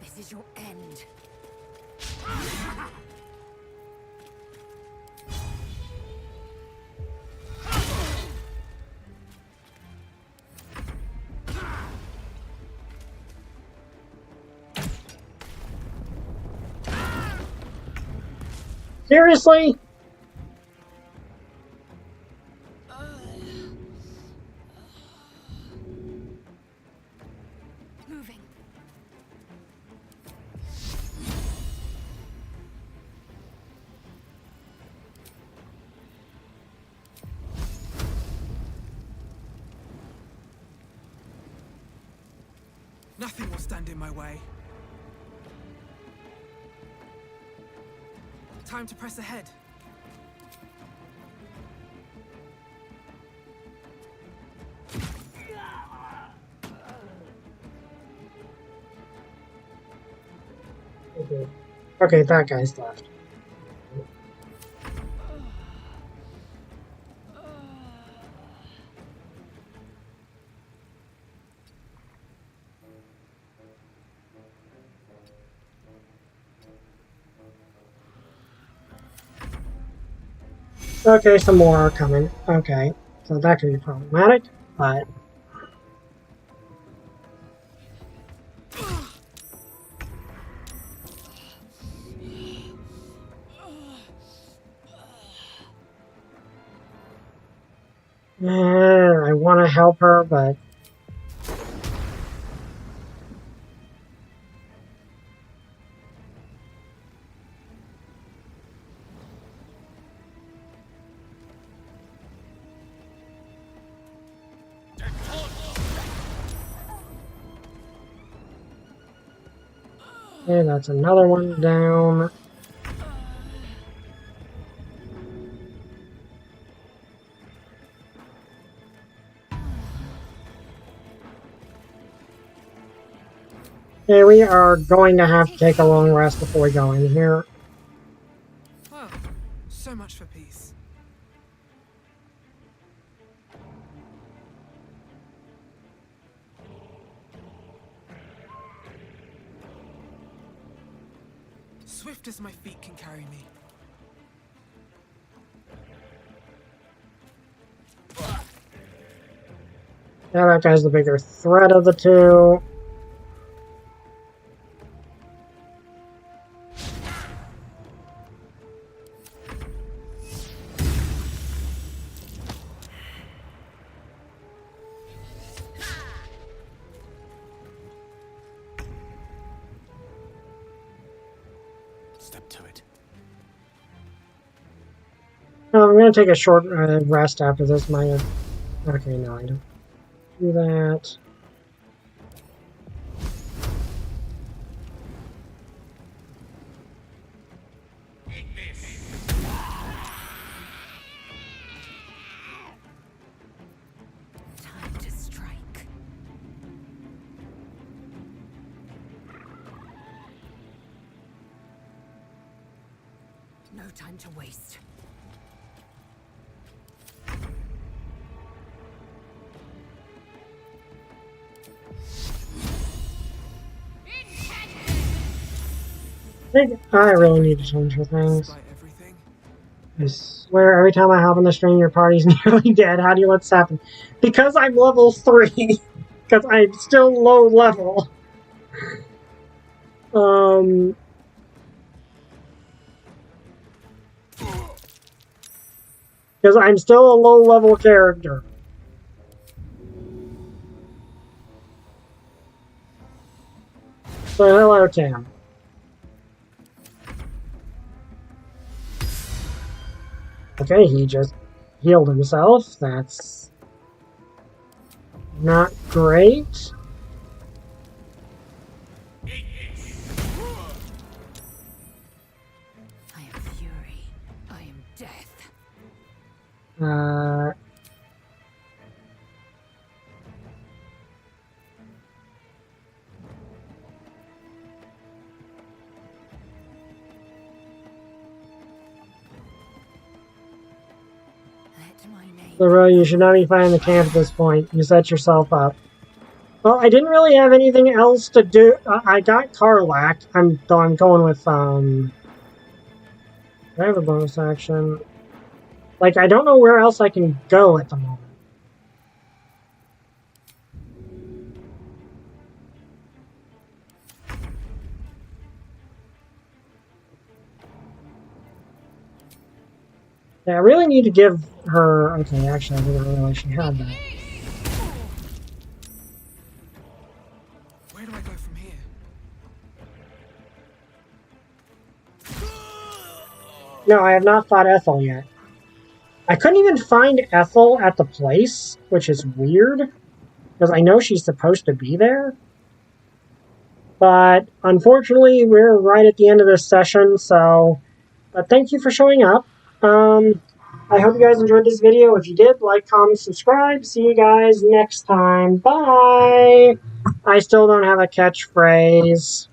This is your end. Seriously? Moving. Nothing will stand in my way. Time to press ahead. Okay, that guy's left. Okay, some more are coming. Okay, so that could be problematic, but... I want to help her, but... Okay, that's another one down. Okay, we are going to have to take a long rest before we go in here. Well, so much for peace. Swift as my feet can carry me. Now that guy's the bigger threat of the two. Step to it. I'm going to take a short rest after this. Okay, no, I don't do that. Time to strike. No time to waste. I really need to change her things. I swear, every time I hop on the stream, your party's nearly dead. How do you let this happen? Because I'm level 3. Because I'm still low level. Because I'm still a low level character. So hello, Tam. Okay, he just healed himself. That's not great. I am fury. I am death. Leroy, you should not be finding the camp at this point. You set yourself up. Well, I didn't really have anything else to do. I got Karlak. I'm going with, I have a bonus action. Like, I don't know where else I can go at the moment. Yeah, I really need to give her... Okay, actually, I didn't realize she had that. Where do I go from here? No, I have not fought Ethel yet. I couldn't even find Ethel at the place, which is weird, because I know she's supposed to be there. But unfortunately, we're right at the end of this session, so... But thank you for showing up. I hope you guys enjoyed this video. If you did, like, comment, subscribe. See you guys next time. Bye! I still don't have a catchphrase.